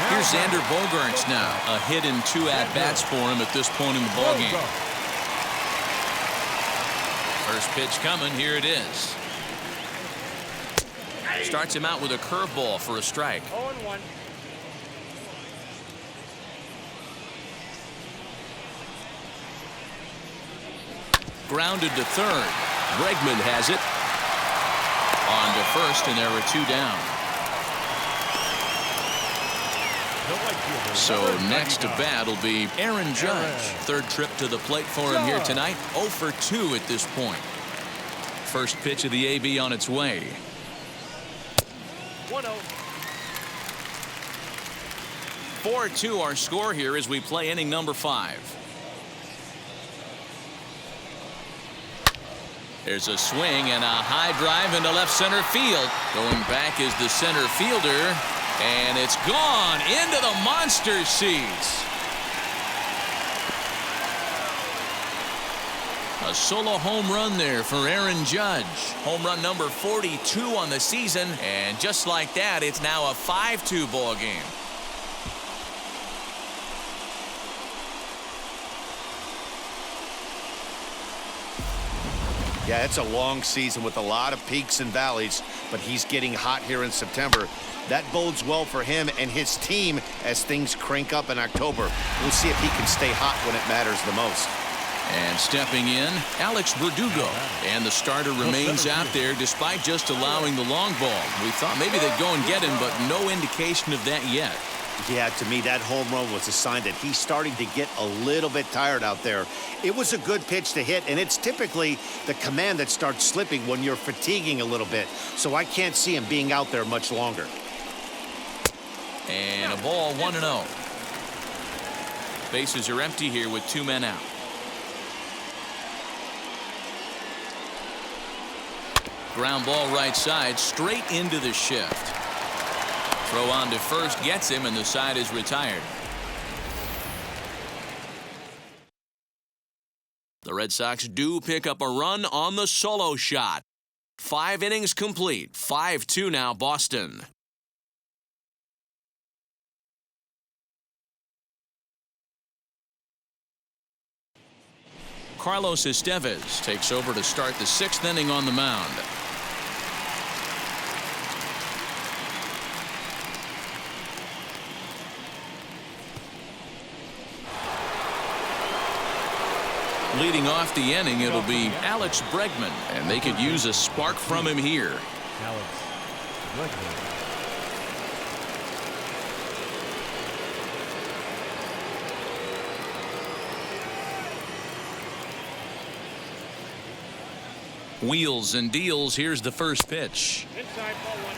Here's Xander Bogaerts now. A hit and 2 at-bats for him at this point in the ballgame. First pitch coming. Here it is. Starts him out with a curveball for a strike. 0-1. Grounded to third. Bregman has it. On to first, and there are 2 down. So next to bat will be Aaron Judge. Third trip to the plate for him here tonight. 0 for 2 at this point. First pitch of the AB on its way. 1-0. 4-2 our score here as we play inning number 5. There's a swing and a high drive into left center field. Going back is the center fielder, and it's gone into the monster seats. A solo home run there for Aaron Judge. Home run number 42 on the season, and just like that, it's now a 5-2 ball game. Yeah, it's a long season with a lot of peaks and valleys, but he's getting hot here in September. That bodes well for him and his team as things crank up in October. We'll see if he can stay hot when it matters the most. And stepping in, Alex Verdugo. And the starter remains out there despite just allowing the long ball. We thought maybe they'd go and get him, but no indication of that yet. Yeah, to me, that home run was a sign that he's starting to get a little bit tired out there. It was a good pitch to hit, and it's typically the command that starts slipping when you're fatiguing a little bit. So I can't see him being out there much longer. And a ball, 1-0. Bases are empty here with 2 men out. Ground ball right side, straight into the shift. Throw on to first gets him, and the side is retired. The Red Sox do pick up a run on the solo shot. 5 innings complete. 5-2 now, Boston. Carlos Estevez takes over to start the 6th inning on the mound. Leading off the inning, it'll be Alex Bregman, and they could use a spark from him here. Alex Bregman. Wheels and deals. Here's the first pitch. Inside, ball 1.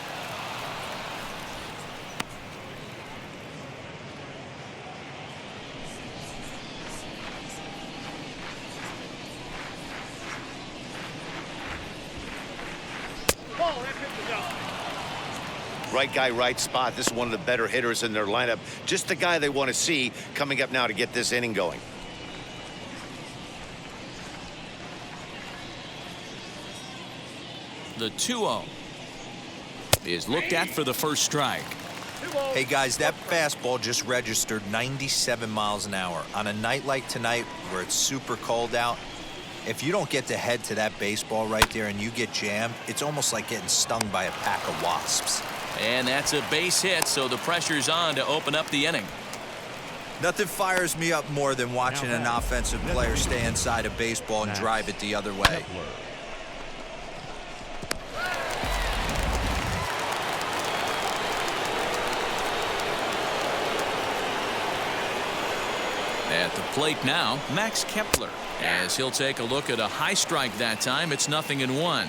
Ball, that pitch is out. Right guy, right spot. This is one of the better hitters in their lineup. Just the guy they want to see coming up now to get this inning going. The 2-0 is looked at for the first strike. Hey guys, that fastball just registered 97 miles an hour. On a night like tonight where it's super cold out, if you don't get to head to that baseball right there and you get jammed, it's almost like getting stung by a pack of wasps. And that's a base hit, so the pressure's on to open up the inning. Nothing fires me up more than watching an offensive player stay inside a baseball and drive it the other way. At the plate now, Max Kepler, as he'll take a look at a high strike that time. It's 0-1.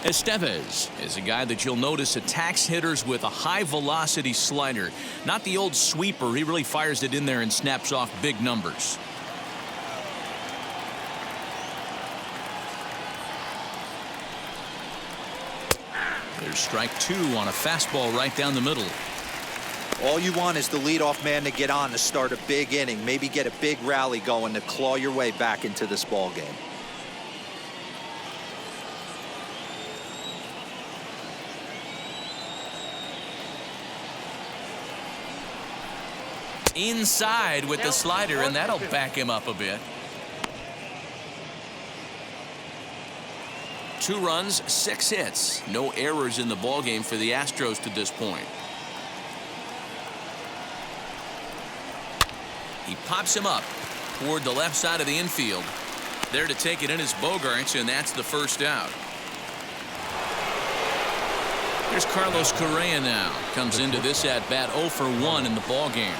Estevez is a guy that you'll notice attacks hitters with a high-velocity slider. Not the old sweeper. He really fires it in there and snaps off big numbers. There's strike 2 on a fastball right down the middle. All you want is the leadoff man to get on to start a big inning, maybe get a big rally going to claw your way back into this ball game. Inside with the slider, and that'll back him up a bit. 2 runs, 6 hits. No errors in the ballgame for the Astros to this point. He pops him up toward the left side of the infield. There to take it in is Bogarts, and that's the first out. Here's Carlos Correa now. Comes into this at bat 0 for 1 in the ballgame.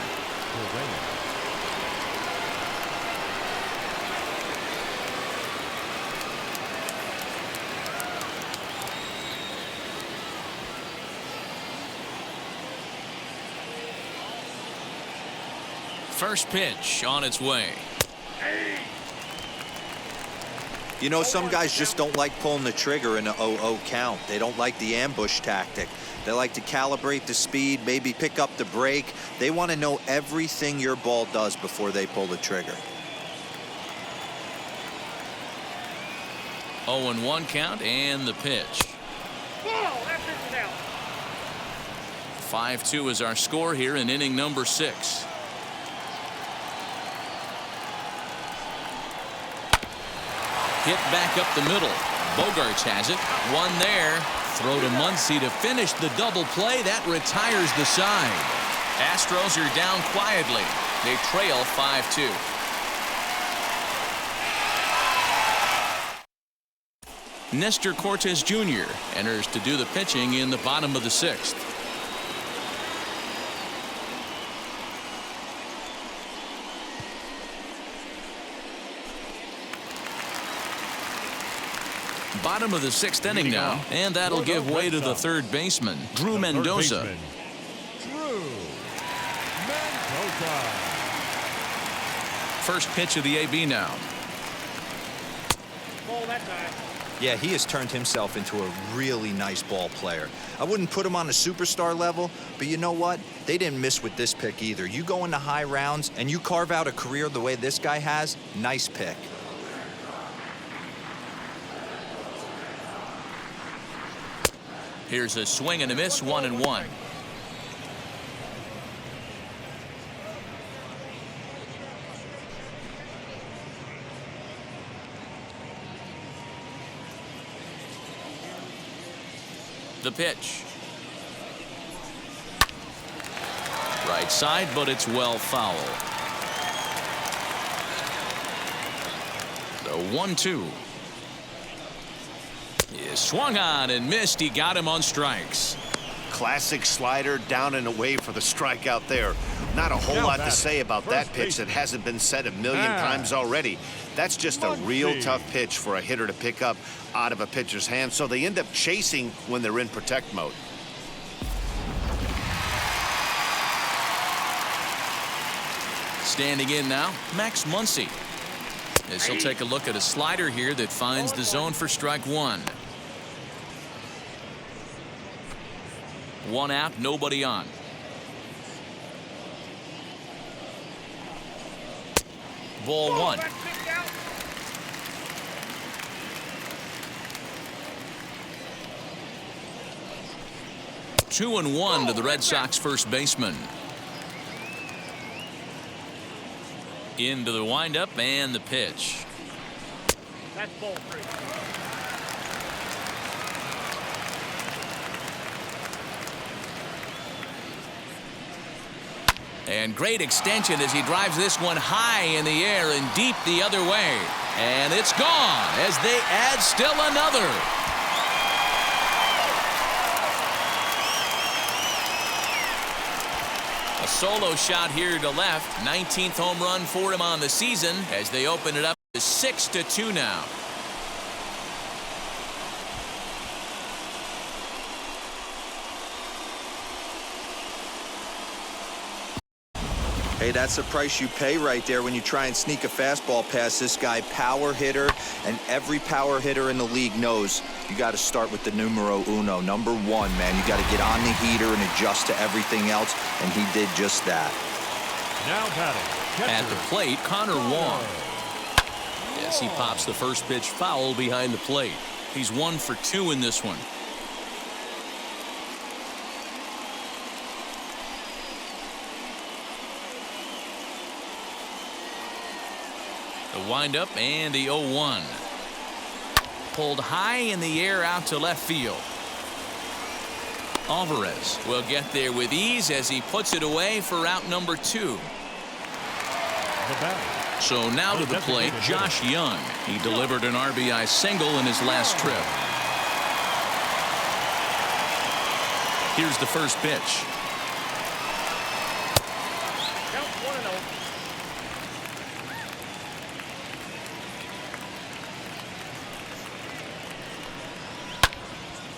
First pitch on its way. You know, some guys just don't like pulling the trigger in a 0-0 count. They don't like the ambush tactic. They like to calibrate the speed, maybe pick up the brake. They want to know everything your ball does before they pull the trigger. 0-1 count and the pitch. Ball, that pitch is out. 5-2 is our score here in inning number 6. Hit back up the middle. Bogarts has it. One there. Throw to Muncy to finish the double play. That retires the side. Astros are down quietly. They trail 5-2. Nestor Cortes Jr. enters to do the pitching in the bottom of the 6th. Bottom of the 6th inning now, and that'll give way to the third baseman, Drew Mendoza. First pitch of the AB now. Ball that time. Yeah, he has turned himself into a really nice ball player. I wouldn't put him on a superstar level, but you know what? They didn't miss with this pick either. You go into high rounds and you carve out a career the way this guy has, nice pick. Here's a swing and a miss, 1-1. The pitch. Right side, but it's well foul. The 1-2. He swung on and missed. He got him on strikes. Classic slider down and away for the strikeout there. Not a whole lot to say about that pitch that hasn't been said a million times already. That's just a real tough pitch for a hitter to pick up out of a pitcher's hand, so they end up chasing when they're in protect mode. Standing in now, Max Muncy. As he'll take a look at a slider here that finds the zone for strike 1. 1 out, nobody on. Ball 1. 2-1 to the Red Sox first baseman. Into the windup and the pitch. That's ball 3. And great extension as he drives this one high in the air and deep the other way. And it's gone as they add still another. A solo shot here to left. 19th home run for him on the season as they open it up to 6-2 now. Hey, that's the price you pay right there when you try and sneak a fastball past this guy. Power hitter, and every power hitter in the league knows you got to start with the numero uno, number 1, man. You got to get on the heater and adjust to everything else, and he did just that. Now batting, at the plate, Connor Wong. Yes, he pops the first pitch foul behind the plate. He's 1 for 2 in this one. The windup and the 0-1. Pulled high in the air out to left field. Alvarez will get there with ease as he puts it away for out number 2. So now to the plate, Josh Young. He delivered an RBI single in his last trip. Here's the first pitch. Count 1-0.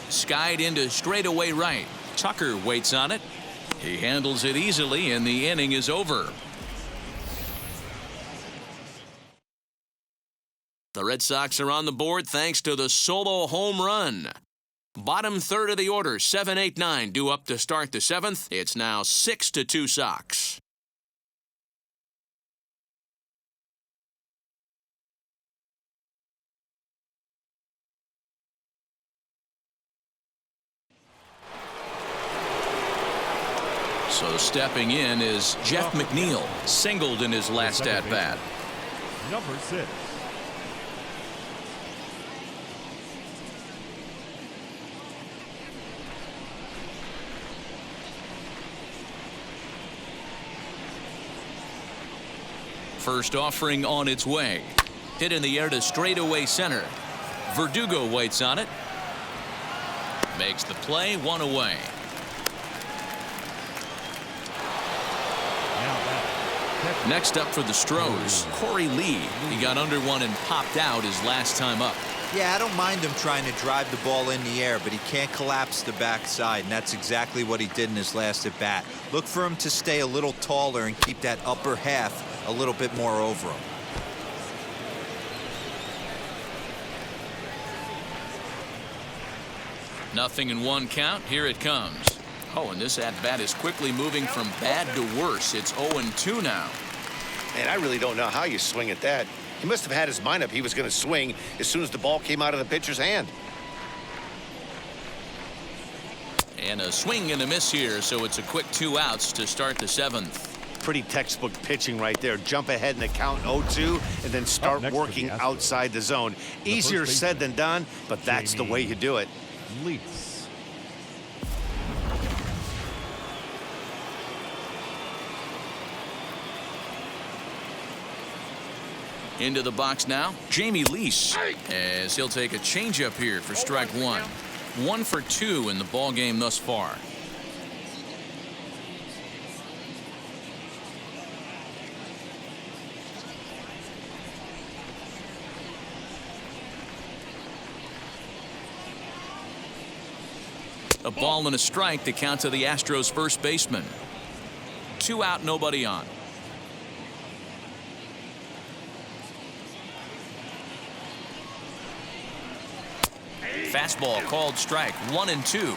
Skied into straightaway right. Tucker waits on it. He handles it easily, and the inning is over. The Red Sox are on the board thanks to the solo home run. Bottom third of the order, 7, 8, 9, due up to start the 7th. It's now 6-2 Sox. So stepping in is Jeff McNeil, singled in his last at-bat. Number 6. First offering on its way. Hit in the air to straightaway center. Verdugo waits on it. Makes the play, one away. Next up for the Astros, Corey Lee. He got under one and popped out his last time up. Yeah, I don't mind him trying to drive the ball in the air, but he can't collapse the backside, and that's exactly what he did in his last at bat. Look for him to stay a little taller and keep that upper half a little bit more over him. Nothing in one count. Here it comes. Oh, and this at-bat is quickly moving from bad to worse. It's 0-2 now. And I really don't know how you swing at that. He must have had his mind up he was going to swing as soon as the ball came out of the pitcher's hand. And a swing and a miss here, so it's a quick 2 outs to start the 7th. Pretty textbook pitching right there. Jump ahead in the count 0-2 and then start working outside the zone. Easier said than done, but that's the way you do it. Leafs. Into the box now, Jamie Lease, as he'll take a changeup here for strike one. 1 for 2 in the ball game thus far. A ball and a strike to count to the Astros first baseman. 2 out, nobody on. Fastball called strike, 1-2.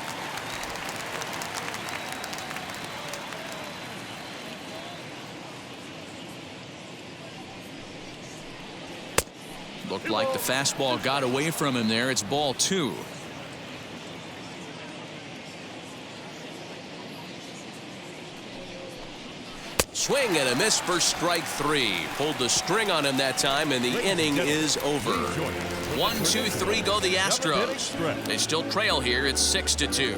Looked like the fastball got away from him there. It's ball 2. Swing and a miss for strike 3. Pulled the string on him that time, and the inning is over. 1, 2, 3 go the Astros. They still trail here. It's 6-2.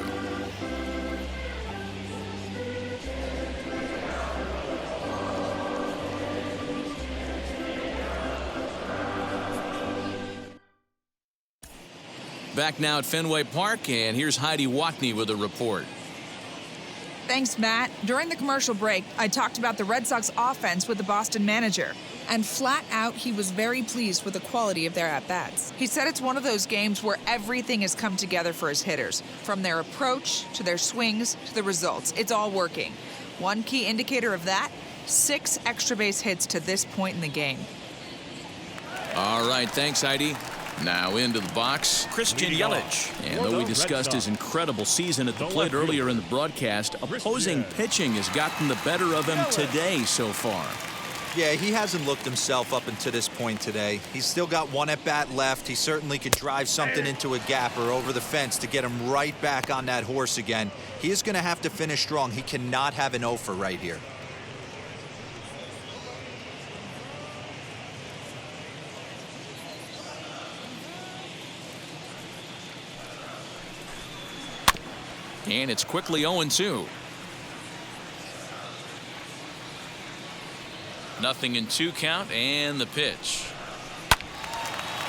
Back now at Fenway Park, and here's Heidi Watney with a report. Thanks, Matt. During the commercial break, I talked about the Red Sox offense with the Boston manager. And flat out, he was very pleased with the quality of their at-bats. He said it's one of those games where everything has come together for his hitters. From their approach, to their swings, to the results. It's all working. One key indicator of that, 6 extra base hits to this point in the game. All right, thanks, Heidi. Now into the box, Christian Yelich. And though we discussed his incredible season at the plate earlier in the broadcast, opposing pitching has gotten the better of him today so far. Yeah, he hasn't looked himself up until this point today. He's still got 1 at-bat left. He certainly could drive something into a gap or over the fence to get him right back on that horse again. He is going to have to finish strong. He cannot have an 0 for right here. And it's quickly 0-2. Nothing in 2 count, and the pitch.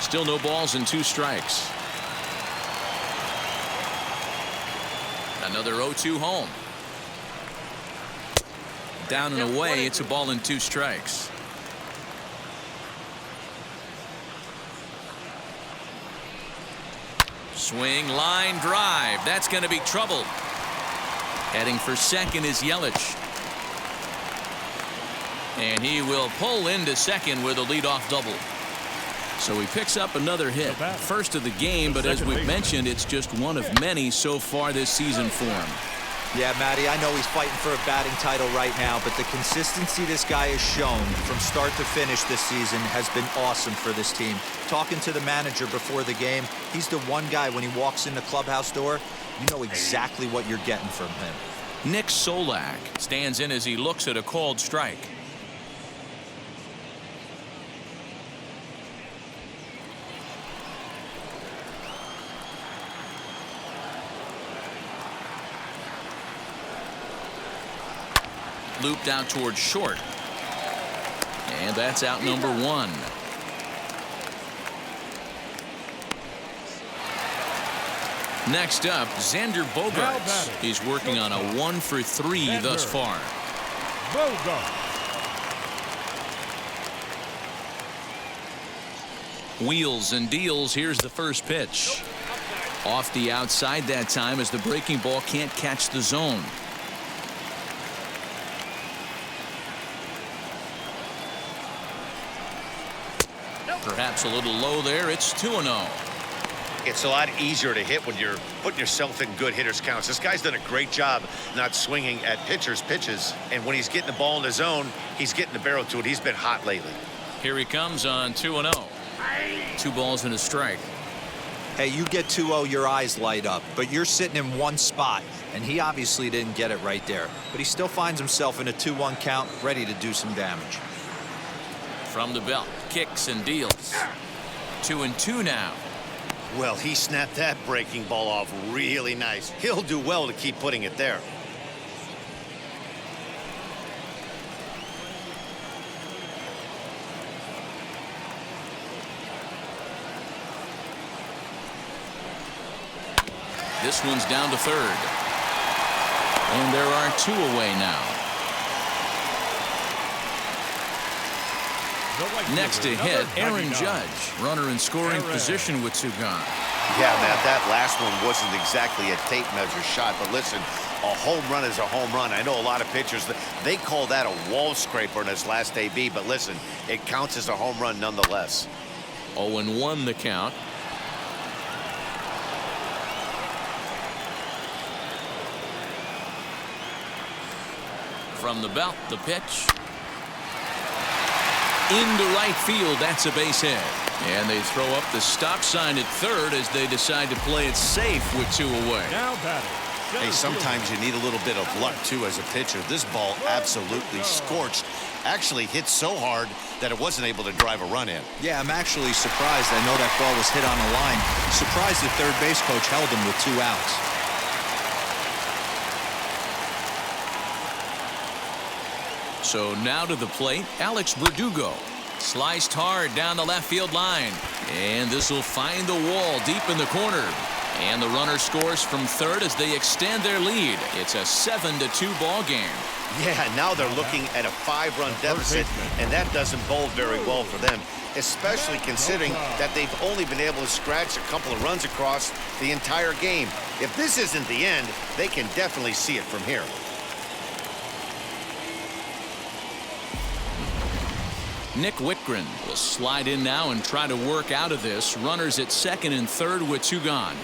Still no balls and 2 strikes. Another 0-2 home. Down and away, it's a ball and 2 strikes. Swing, line drive. That's going to be trouble. Heading for second is Yelich. And he will pull into second with a leadoff double. So he picks up another hit. First of the game, but as we've mentioned, it's just one of many so far this season for him. Yeah, Matty, I know he's fighting for a batting title right now, but the consistency this guy has shown from start to finish this season has been awesome for this team. Talking to the manager before the game, he's the one guy when he walks in the clubhouse door, you know exactly what you're getting from him. Nick Solak stands in as he looks at a called strike. Looped out towards short. And that's out number 1. Next up, Xander Bogaerts. He's working on a 1-for-3 thus far. Bogart. Wheels and deals. Here's the first pitch. Off the outside that time as the breaking ball can't catch the zone. Perhaps a little low there. It's 2-0. It's a lot easier to hit when you're putting yourself in good hitters counts. This guy's done a great job not swinging at pitchers' pitches. And when he's getting the ball in the zone, he's getting the barrel to it. He's been hot lately. Here he comes on 2-0. 2 balls and a strike. Hey, you get 2-0, your eyes light up, but you're sitting in one spot, and he obviously didn't get it right there. But he still finds himself in a 2-1 count, ready to do some damage. From the belt, kicks and deals. 2-2 now. Well, he snapped that breaking ball off really nice. He'll do well to keep putting it there. This one's down to third. And there are 2 away now. Next to hit, Aaron Judge. Runner in scoring position with 2 gone. Yeah, Matt, that last one wasn't exactly a tape measure shot, but listen, a home run is a home run. I know a lot of pitchers, they call that a wall scraper in his last AB, but listen, it counts as a home run nonetheless. 0-1 the count. From the belt, the pitch. Into right field, that's a base hit. And they throw up the stop sign at third as they decide to play it safe with 2 away. Now batting. Hey, sometimes you need a little bit of luck, too, as a pitcher. This ball absolutely scorched. Actually hit so hard that it wasn't able to drive a run in. Yeah, I'm actually surprised. I know that ball was hit on the line. Surprised the third base coach held him with 2 outs. So now to the plate, Alex Verdugo. Sliced hard down the left field line. And this will find the wall deep in the corner. And the runner scores from third as they extend their lead. It's a 7-2 ball game. Yeah, now they're looking at a 5-run deficit, and that doesn't bode very well for them, especially considering that they've only been able to scratch a couple of runs across the entire game. If this isn't the end, they can definitely see it from here. Nick Whitgren will slide in now and try to work out of this. Runners at second and third with 2 gone.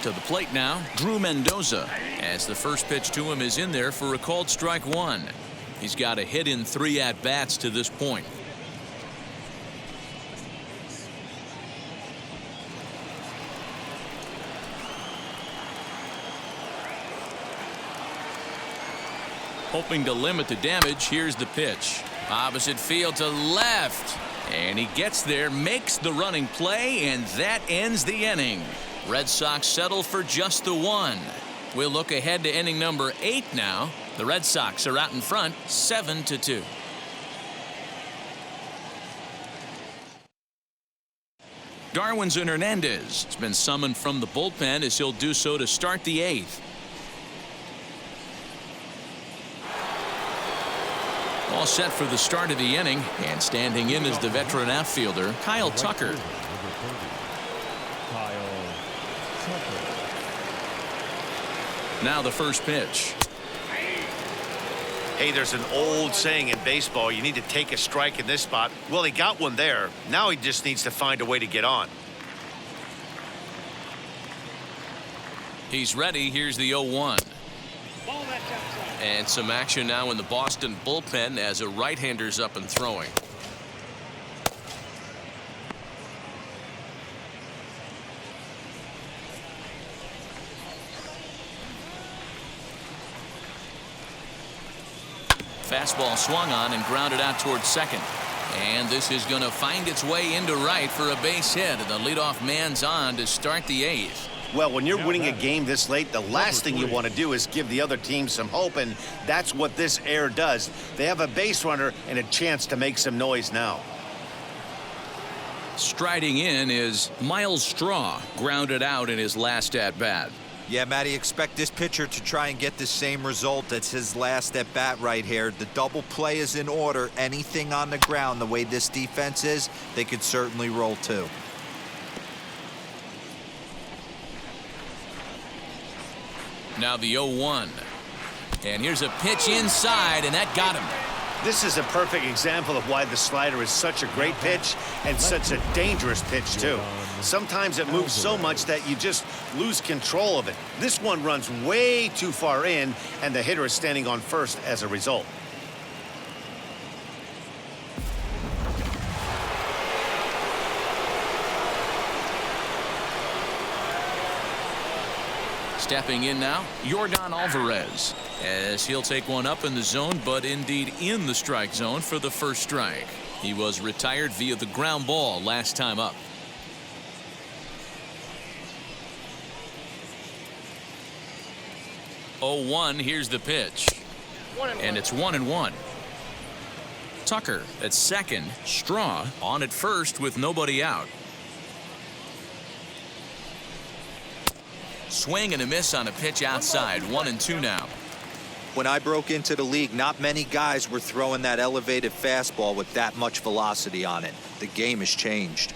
To the plate now, Drew Mendoza, as the first pitch to him is in there for a called strike 1. He's got a hit in 3 at-bats to this point. Hoping to limit the damage, here's the pitch. Opposite field to left. And he gets there, makes the running play, and that ends the inning. Red Sox settle for just the 1. We'll look ahead to inning number 8 now. The Red Sox are out in front, 7-2. Darwinzon Hernandez has been summoned from the bullpen as he'll do so to start the 8th. All set for the start of the inning, and standing in is the veteran outfielder, Kyle Tucker. Now the first pitch. Hey, there's an old saying in baseball, you need to take a strike in this spot. Well, he got one there. Now he just needs to find a way to get on. He's ready. Here's the 0-1. And some action now in the Boston bullpen as a right-hander's up and throwing. Fastball swung on and grounded out towards second. And this is going to find its way into right for a base hit. And the leadoff man's on to start the 8th. Well, when you're winning a game this late, the last thing you want to do is give the other team some hope, and that's what this error does. They have a base runner and a chance to make some noise now. Striding in is Miles Straw, grounded out in his last at-bat. Yeah, Matty, expect this pitcher to try and get the same result. That's his last at bat right here. The double play is in order. Anything on the ground, the way this defense is, they could certainly roll too. Now the 0-1. And here's a pitch inside, and that got him. This is a perfect example of why the slider is such a great pitch and such a dangerous pitch, too. Sometimes it moves so much that you just lose control of it. This one runs way too far in, and the hitter is standing on first as a result. Stepping in now, Yordan Alvarez, as he'll take one up in the zone, but indeed in the strike zone for the first strike. He was retired via the ground ball last time up. Oh, 1, here's the pitch. And it's 1-1. Tucker at second, Straw on at first with nobody out. Swing and a miss on a pitch outside. 1-2 now. When I broke into the league, not many guys were throwing that elevated fastball with that much velocity on it. The game has changed.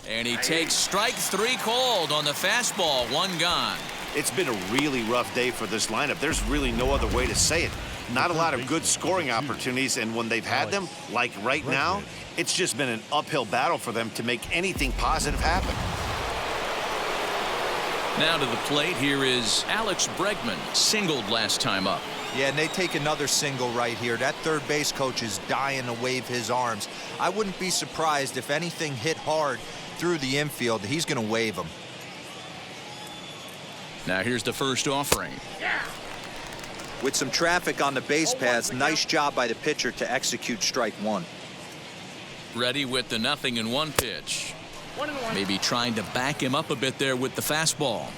And he takes strike 3 cold on the fastball. 1 gone. It's been a really rough day for this lineup. There's really no other way to say it. Not a lot of good scoring opportunities, and when they've had them, like right now, it's just been an uphill battle for them to make anything positive happen. Now to the plate, here is Alex Bregman, singled last time up. Yeah, and they take another single right here. That third base coach is dying to wave his arms. I wouldn't be surprised if anything hit hard through the infield. He's going to wave them. Now here's the first offering. With some traffic on the base paths, nice job by the pitcher to execute strike 1. Ready with the 0-1 pitch. Maybe trying to back him up a bit there with the fastball.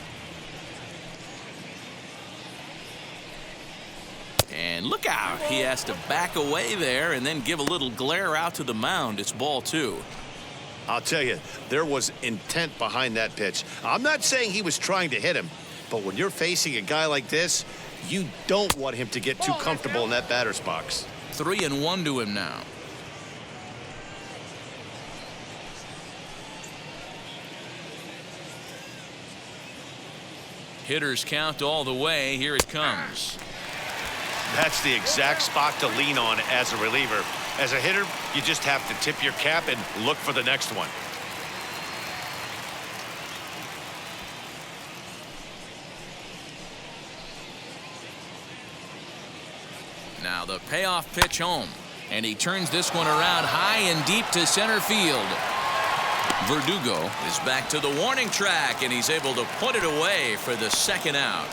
And look out. He has to back away there and then give a little glare out to the mound. It's ball 2. I'll tell you, there was intent behind that pitch. I'm not saying he was trying to hit him, but when you're facing a guy like this, you don't want him to get too comfortable in that batter's box. 3-1 to him now. Hitters count all the way. Here it comes. That's the exact spot to lean on as a reliever. As a hitter, you just have to tip your cap and look for the next one. Now the payoff pitch home. And he turns this one around high and deep to center field. Verdugo is back to the warning track, and he's able to put it away for the second out.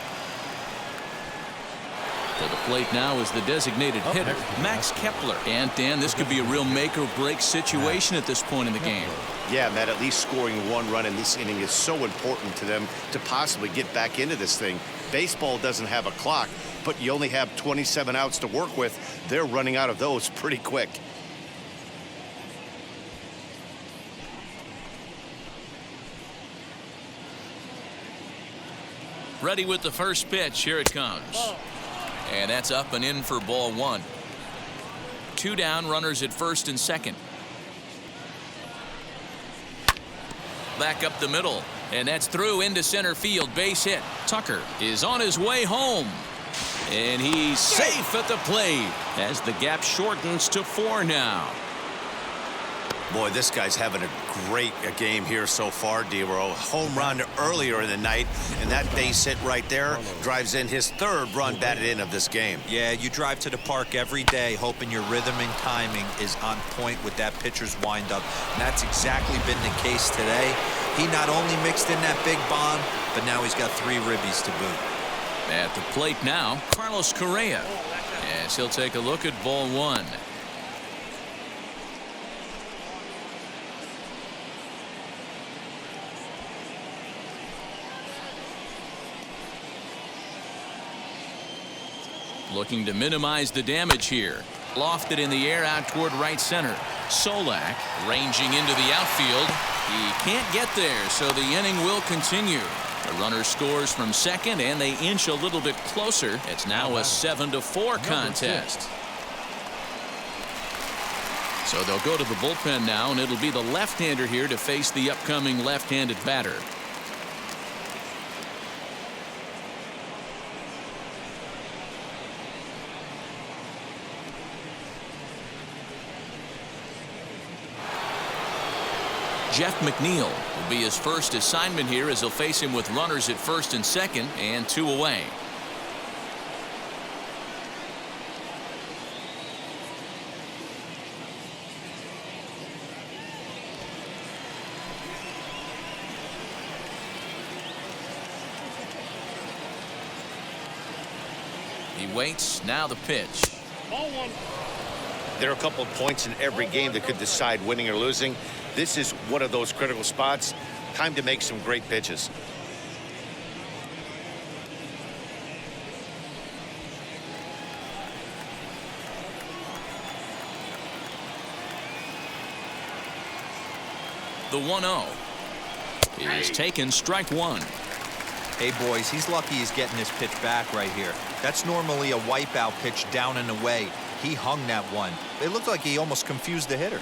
To the plate now is the designated hitter, Max Kepler. And Dan, this could be a real make or break situation at this point in the game. Yeah, Matt, at least scoring 1 run in this inning is so important to them to possibly get back into this thing. Baseball doesn't have a clock, but you only have 27 outs to work with. They're running out of those pretty quick. Ready with the first pitch. Here it comes. And that's up and in for ball 1. 2 down, runners at first and second. Back up the middle, and that's through into center field. Base hit. Tucker is on his way home, and he's safe at the plate as the gap shortens to 4 now. Boy, this guy's having a great game here so far, D-Row. Home run earlier in the night, and that base hit right there drives in his 3rd run batted in of this game. Yeah, you drive to the park every day hoping your rhythm and timing is on point with that pitcher's windup. And that's exactly been the case today. He not only mixed in that big bomb, but now he's got 3 ribbies to boot. At the plate now, Carlos Correa, as he'll take a look at ball 1. looking to minimize the damage here. Lofted in the air out toward right center. Solak ranging into the outfield. He can't get there, so the inning will continue. The runner scores from second, and they inch a little bit closer. It's now a 7-4 contest. So they'll go to the bullpen now, and it'll be the left-hander here to face the upcoming left-handed batter. Jeff McNeil will be his first assignment here as he'll face him with runners at first and second and 2 away. He waits. Now the pitch. Ball 1. There are a couple of points in every game that could decide winning or losing. This is one of those critical spots. Time to make some great pitches. The 1-0 is taken, strike one. Hey, boys, he's lucky he's getting his pitch back right here. That's normally a wipeout pitch down and away. He hung that one. It looked like he almost confused the hitter.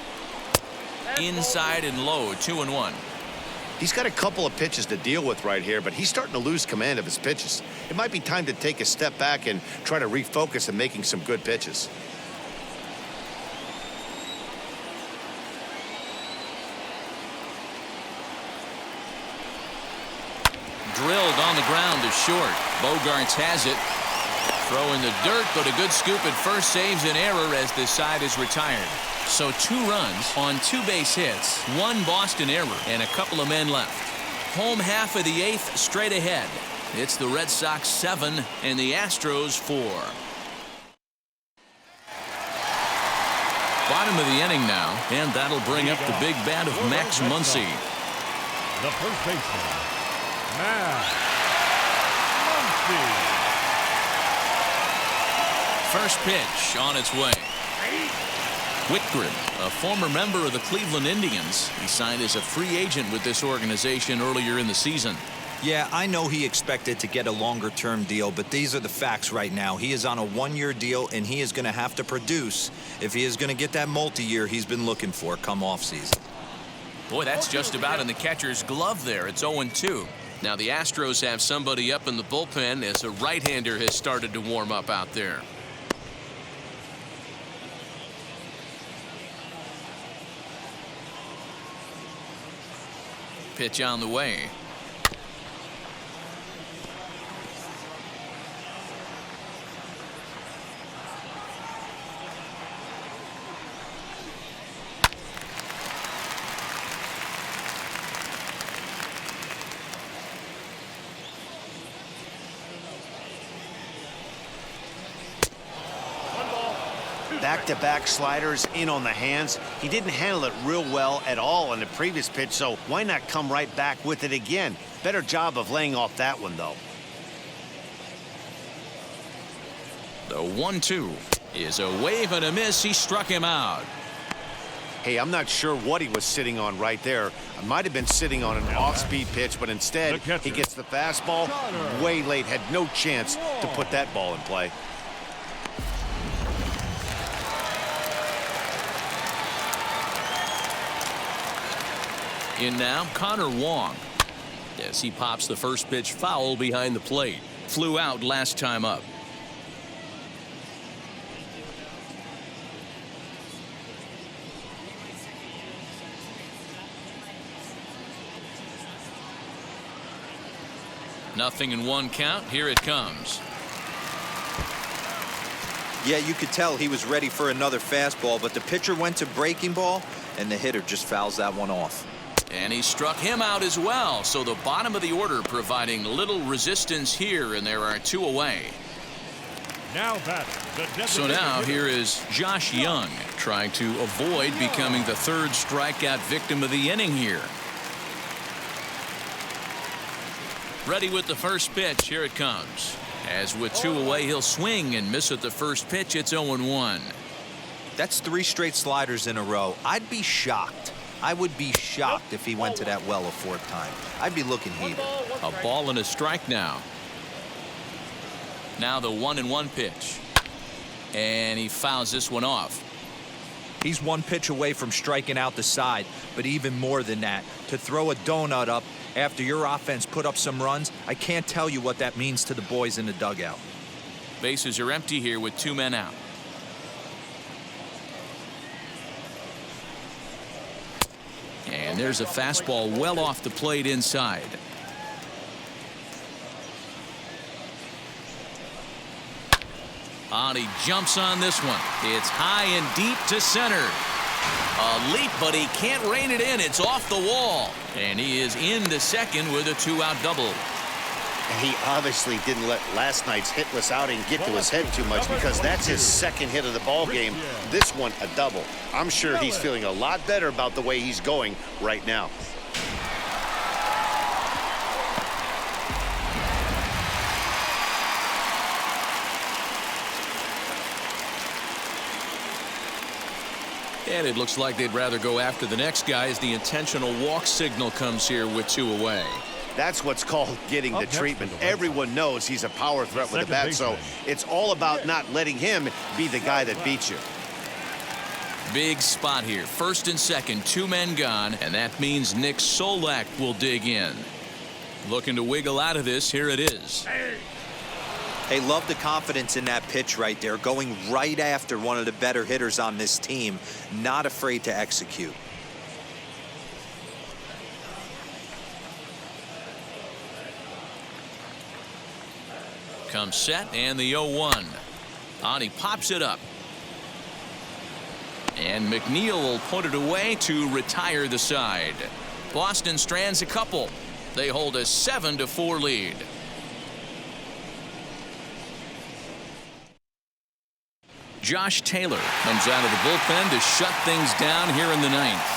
Inside and low, 2-1. He's got a couple of pitches to deal with right here, but he's starting to lose command of his pitches. It might be time to take a step back and try to refocus on making some good pitches. Drilled on the ground to short. Bogarts has it. Throw in the dirt, but a good scoop at first saves an error as this side is retired. So 2 runs on 2 base hits, 1 Boston error, and a couple of men left. Home half of the 8th straight ahead. It's the Red Sox 7 and the Astros 4. Bottom of the inning now, and that'll bring up the big bat of Max Muncy. The first baseman, Max Muncy. First pitch on its way. Whitgren, a former member of the Cleveland Indians. He signed as a free agent with this organization earlier in the season. Yeah, I know he expected to get a longer-term deal, but these are the facts right now. He is on a 1-year deal, and he is going to have to produce if he is going to get that multi-year he's been looking for come off-season. Boy, that's just about in the catcher's glove there. It's 0-2. Now the Astros have somebody up in the bullpen as a right-hander has started to warm up out there. Pitch on the way. Back-to-back sliders in on the hands. He didn't handle it real well at all on the previous pitch, so why not come right back with it again? Better job of laying off that one, though. The 1-2 is a wave and a miss. He struck him out. Hey, I'm not sure what he was sitting on right there. I might have been sitting on an off-speed pitch, but instead he gets the fastball way late. Had no chance to put that ball in play. In now, Connor Wong. As he pops the first pitch foul behind the plate. Flew out last time up. Nothing in 1 count. Here it comes. Yeah, you could tell he was ready for another fastball, but the pitcher went to breaking ball, and the hitter just fouls that one off. And he struck him out as well. So the bottom of the order providing little resistance here, and there are 2 away. Now So now here is Josh Young trying to avoid becoming the 3rd strikeout victim of the inning here. Ready with the first pitch. Here it comes. As with 2 away, he'll swing and miss at the first pitch. It's 0-1. That's 3 straight sliders in a row. I'd be shocked. I would be shocked if he went to that well a 4th time. I'd be looking heated. A ball and a strike now. Now the 1-1 pitch. And he fouls this one off. He's 1 pitch away from striking out the side, but even more than that, to throw a donut up after your offense put up some runs, I can't tell you what that means to the boys in the dugout. Bases are empty here with 2 men out. And there's a fastball well off the plate inside. He jumps on this one. It's high and deep to center. A leap, but he can't rein it in. It's off the wall. And he is into second with a 2-out double. And he obviously didn't let last night's hitless outing get to his head too much, because that's his 2nd hit of the ball game. This one a double. I'm sure he's feeling a lot better about the way he's going right now. And it looks like they'd rather go after the next guy as the intentional walk signal comes here with 2 away. That's what's called getting the treatment. Everyone knows he's a power threat with the bat, so it's all about not letting him be the guy that beats you. Big spot here. 1st and 2nd, 2 men gone, and that means Nick Solak will dig in. Looking to wiggle out of this. Here it is. Hey, love the confidence in that pitch right there, going right after one of the better hitters on this team, not afraid to execute. Comes set, and the 0-1. He pops it up. And McNeil will put it away to retire the side. Boston strands a couple. They hold a 7-4 lead. Josh Taylor comes out of the bullpen to shut things down here in the 9th.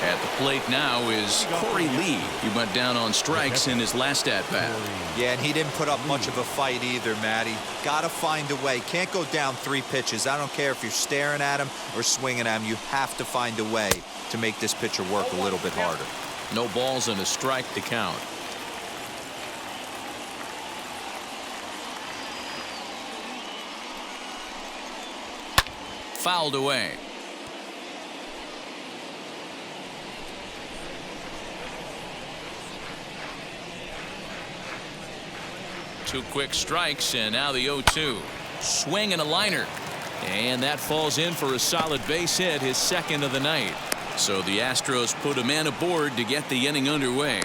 At the plate now is Corey Lee. He went down on strikes in his last at-bat. Yeah, and he didn't put up much of a fight either, Matty. Gotta find a way. Can't go down 3 pitches. I don't care if you're staring at him or swinging at him. You have to find a way to make this pitcher work a little bit harder. No balls and a strike to count. Fouled away. Two quick strikes, and now the 0-2. Swing and a liner. And that falls in for a solid base hit, his 2nd of the night. So the Astros put a man aboard to get the inning underway.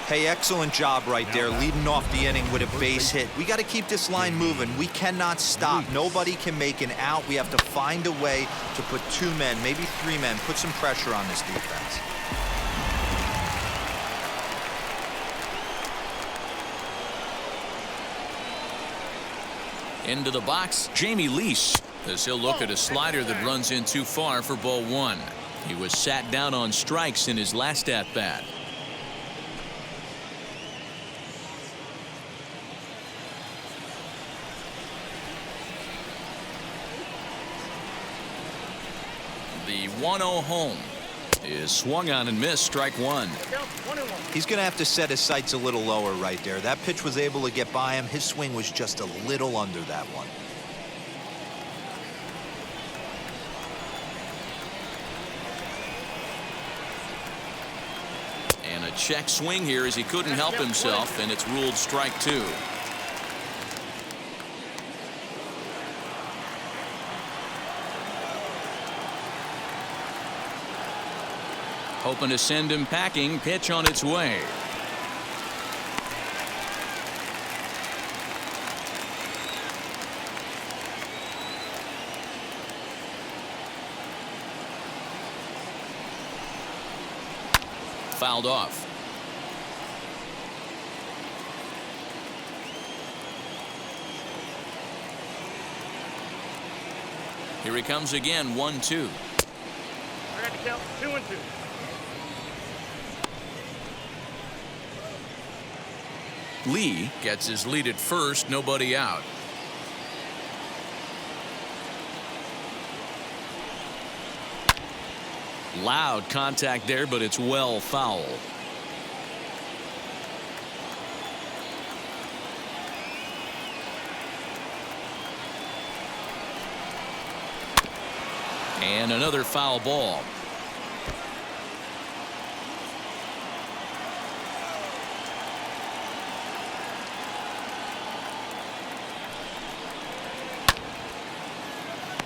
Hey, excellent job right there, leading off the inning with a base hit. We got to keep this line moving. We cannot stop. Nobody can make an out. We have to find a way to put 2 men, maybe 3 men, put some pressure on this defense. Into the box, Jamie Lease, as he'll look at a slider that runs in too far for ball 1. He was sat down on strikes in his last at-bat. The 1-0 home is swung on and missed, strike 1. He's going to have to set his sights a little lower right there. That pitch was able to get by him. His swing was just a little under that one. And a check swing here as he couldn't help himself, and it's ruled strike 2. Hoping to send him packing. Pitch on its way. Fouled off. Here he comes again, 1-2. Count 2-2. Lee gets his lead at first, nobody out. Loud contact there, but it's well foul. And another foul ball.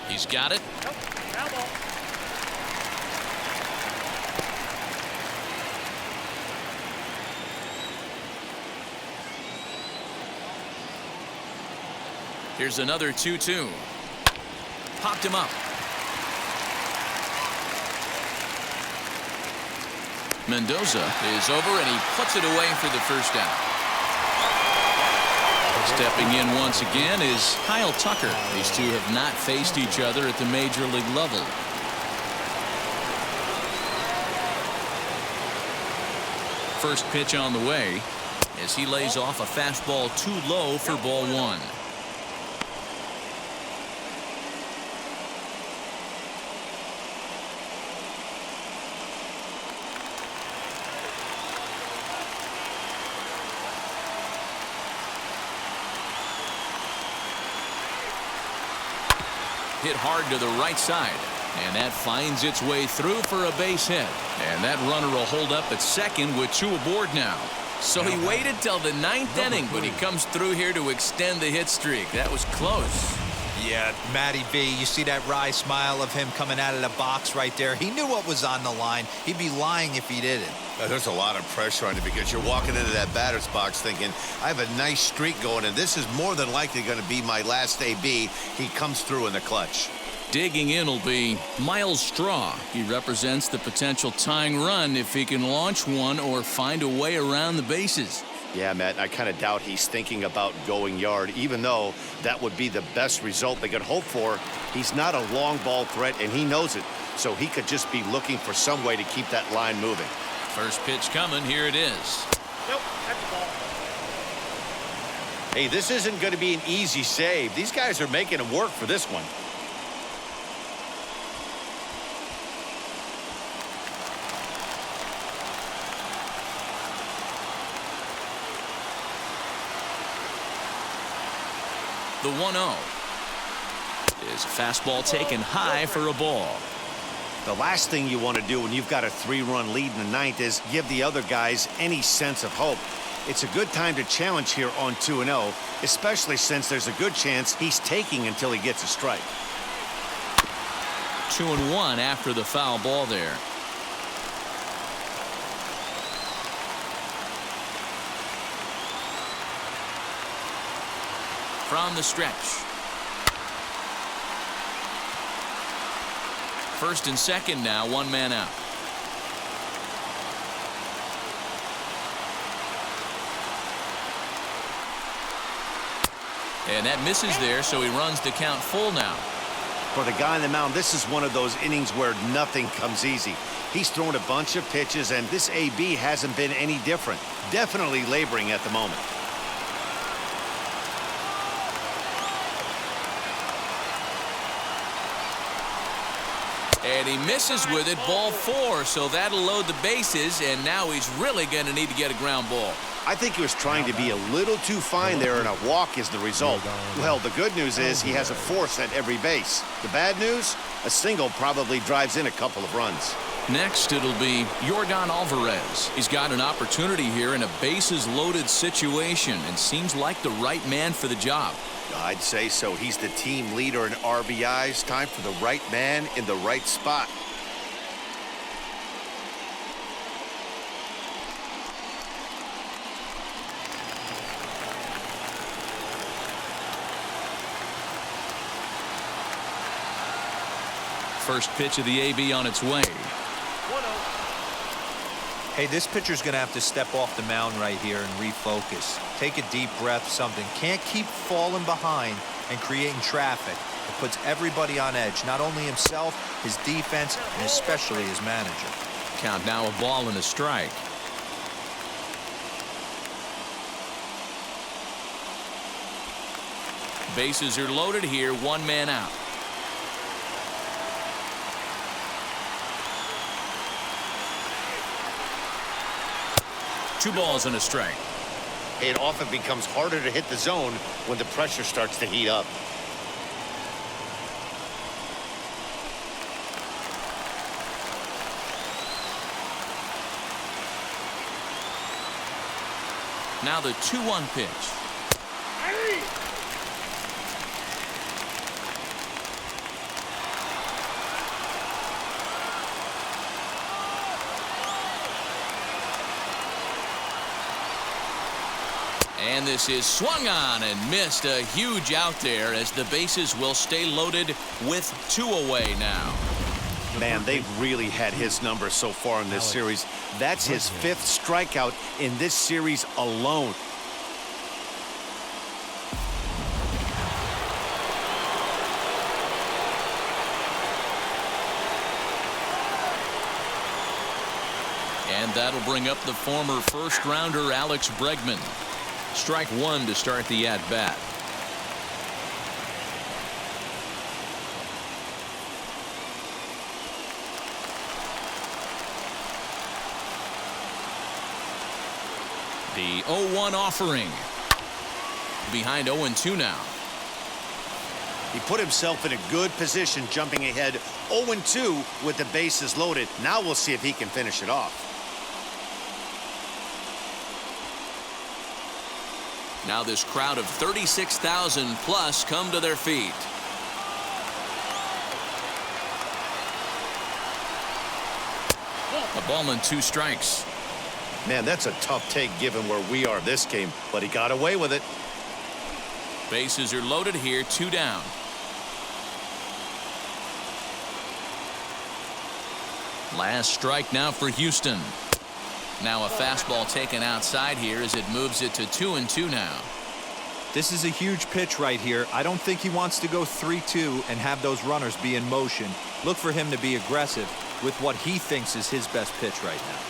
He's got it. Nope. Foul ball. Here's another 2-2. Popped him up. Mendoza is over, and he puts it away for the first down. Stepping in once again is Kyle Tucker. These two have not faced each other at the major league level. First pitch on the way as he lays off a fastball too low for ball one. Hit hard to the right side, and that finds its way through for a base hit. And that runner will hold up at second with two aboard now. So he waited till the ninth inning, but he comes through here to extend the hit streak. That was close. Yeah, Matty B, you see that wry smile of him coming out of the box right there. He knew what was on the line. He'd be lying if he didn't. There's a lot of pressure on you because you're walking into that batter's box thinking, I have a nice streak going, and this is more than likely going to be my last AB. He comes through in the clutch. Digging in will be Miles Straw. He represents the potential tying run if he can launch one or find a way around the bases. Yeah, Matt, I kind of doubt he's thinking about going yard, even though that would be the best result they could hope for. He's not a long ball threat, and he knows it, so he could just be looking for some way to keep that line moving. First pitch coming. Here it is. Nope. That's the ball. Hey, this isn't going to be an easy save. These guys are making him work for this one. The 1-0 is a fastball taken high for a ball. The last thing you want to do when you've got a 3-run lead in the ninth is give the other guys any sense of hope. It's a good time to challenge here on 2-0, especially since there's a good chance he's taking until he gets a strike. 2-1 after the foul ball there. From the stretch. First and second now, one man out. And that misses there, so he runs the count full now. For the guy on the mound, this is one of those innings where nothing comes easy. He's thrown a bunch of pitches, and this AB hasn't been any different. Definitely laboring at the moment. And he misses with it, ball 4, so that'll load the bases, and now he's really going to need to get a ground ball. I think he was trying to be a little too fine there, and a walk is the result. Well, the good news is he has a force at every base. The bad news, a single probably drives in a couple of runs. Next, it'll be Yordan Alvarez. He's got an opportunity here in a bases-loaded situation and seems like the right man for the job. I'd say so. He's the team leader in RBIs. Time for the right man in the right spot. First pitch of the AB on its way. 1-0. Hey, this pitcher's going to have to step off the mound right here and refocus. Take a deep breath, something. Can't keep falling behind and creating traffic. It puts everybody on edge, not only himself, his defense, and especially his manager. Count now, a ball and a strike. Bases are loaded here, one man out. Two balls and a strike. It often becomes harder to hit the zone when the pressure starts to heat up. Now the 2-1 pitch. And this is swung on and missed. A huge out there as the bases will stay loaded with 2 away now. Man, they've really had his number so far in this series. That's his 5th strikeout in this series alone. And that'll bring up the former first-rounder Alex Bregman. Strike 1 to start the at-bat. The 0-1 offering. Behind 0-2 now. He put himself in a good position jumping ahead 0-2 with the bases loaded. Now we'll see if he can finish it off. Now this crowd of 36,000 plus come to their feet. A ball and 2 strikes. Man, that's a tough take given where we are this game, but he got away with it. Bases are loaded here, 2 down. Last strike now for Houston. Now a fastball taken outside here as it moves it to 2-2 now. This is a huge pitch right here. I don't think he wants to go 3-2 and have those runners be in motion. Look for him to be aggressive with what he thinks is his best pitch right now.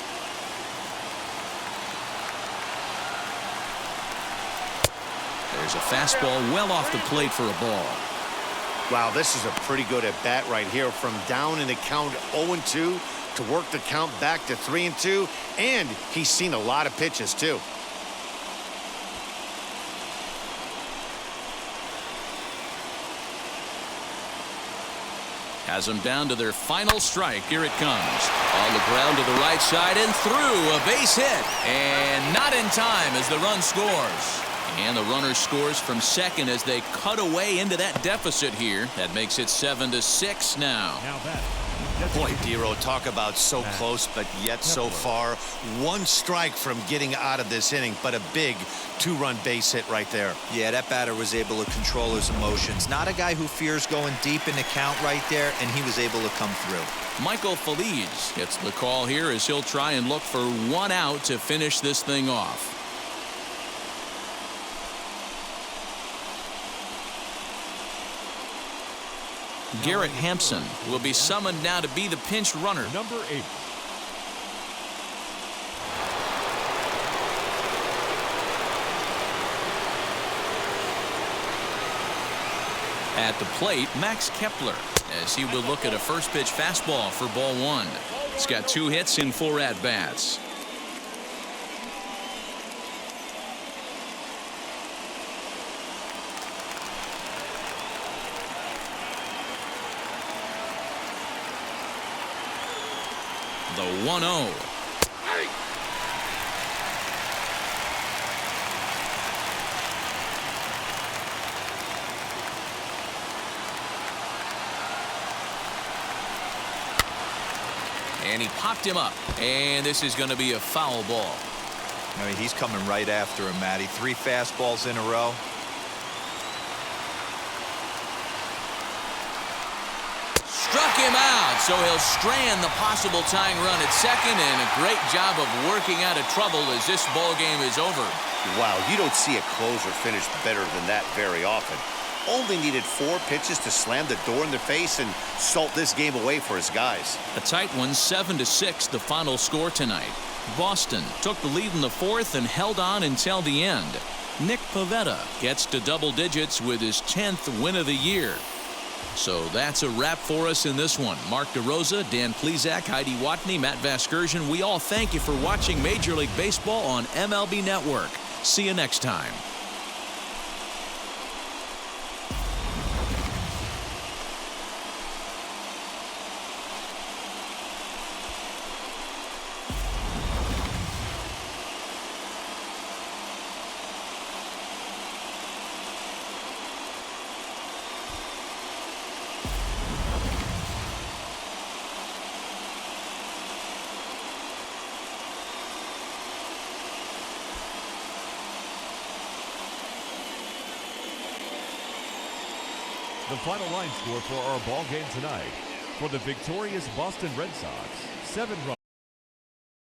There's a fastball well off the plate for a ball. Wow, this is a pretty good at bat right here from down in the count 0-2 to work the count back to 3-2, and he's seen a lot of pitches too. Has them down to their final strike. Here it comes. On the ground to the right side and through. A base hit. And not in time as the run scores. And the runner scores from second as they cut away into that deficit here. That makes it 7-6 now. Now that. Boy, Dero, talk about so close, but yet so far. 1 strike from getting out of this inning, but a big 2-run base hit right there. Yeah, that batter was able to control his emotions. Not a guy who fears going deep in the count right there, and he was able to come through. Michael Feliz gets the call here as he'll try and look for 1 out to finish this thing off. Garrett Hampson will be summoned now to be the pinch runner. Number 8. At the plate, Max Kepler, as he will look at a first pitch fastball for ball 1. He's got 2 hits in 4 at-bats. The 1-0. And he popped him up. And this is going to be a foul ball. I mean, he's coming right after him, Matty. 3 fastballs in a row. Struck him out, so he'll strand the possible tying run at second, and a great job of working out of trouble as this ball game is over. Wow, you don't see a closer finish better than that very often. only needed 4 pitches to slam the door in their face and salt this game away for his guys. A tight one, 7-6, the final score tonight. Boston took the lead in the 4th and held on until the end. Nick Pivetta gets to double digits with his 10th win of the year. So that's a wrap for us in this one. Mark DeRosa, Dan Plesac, Heidi Watney, Matt Vasgersian. We all thank you for watching Major League Baseball on MLB Network. See you next time. The final line score for our ball game tonight. For the victorious Boston Red Sox, 7 runs.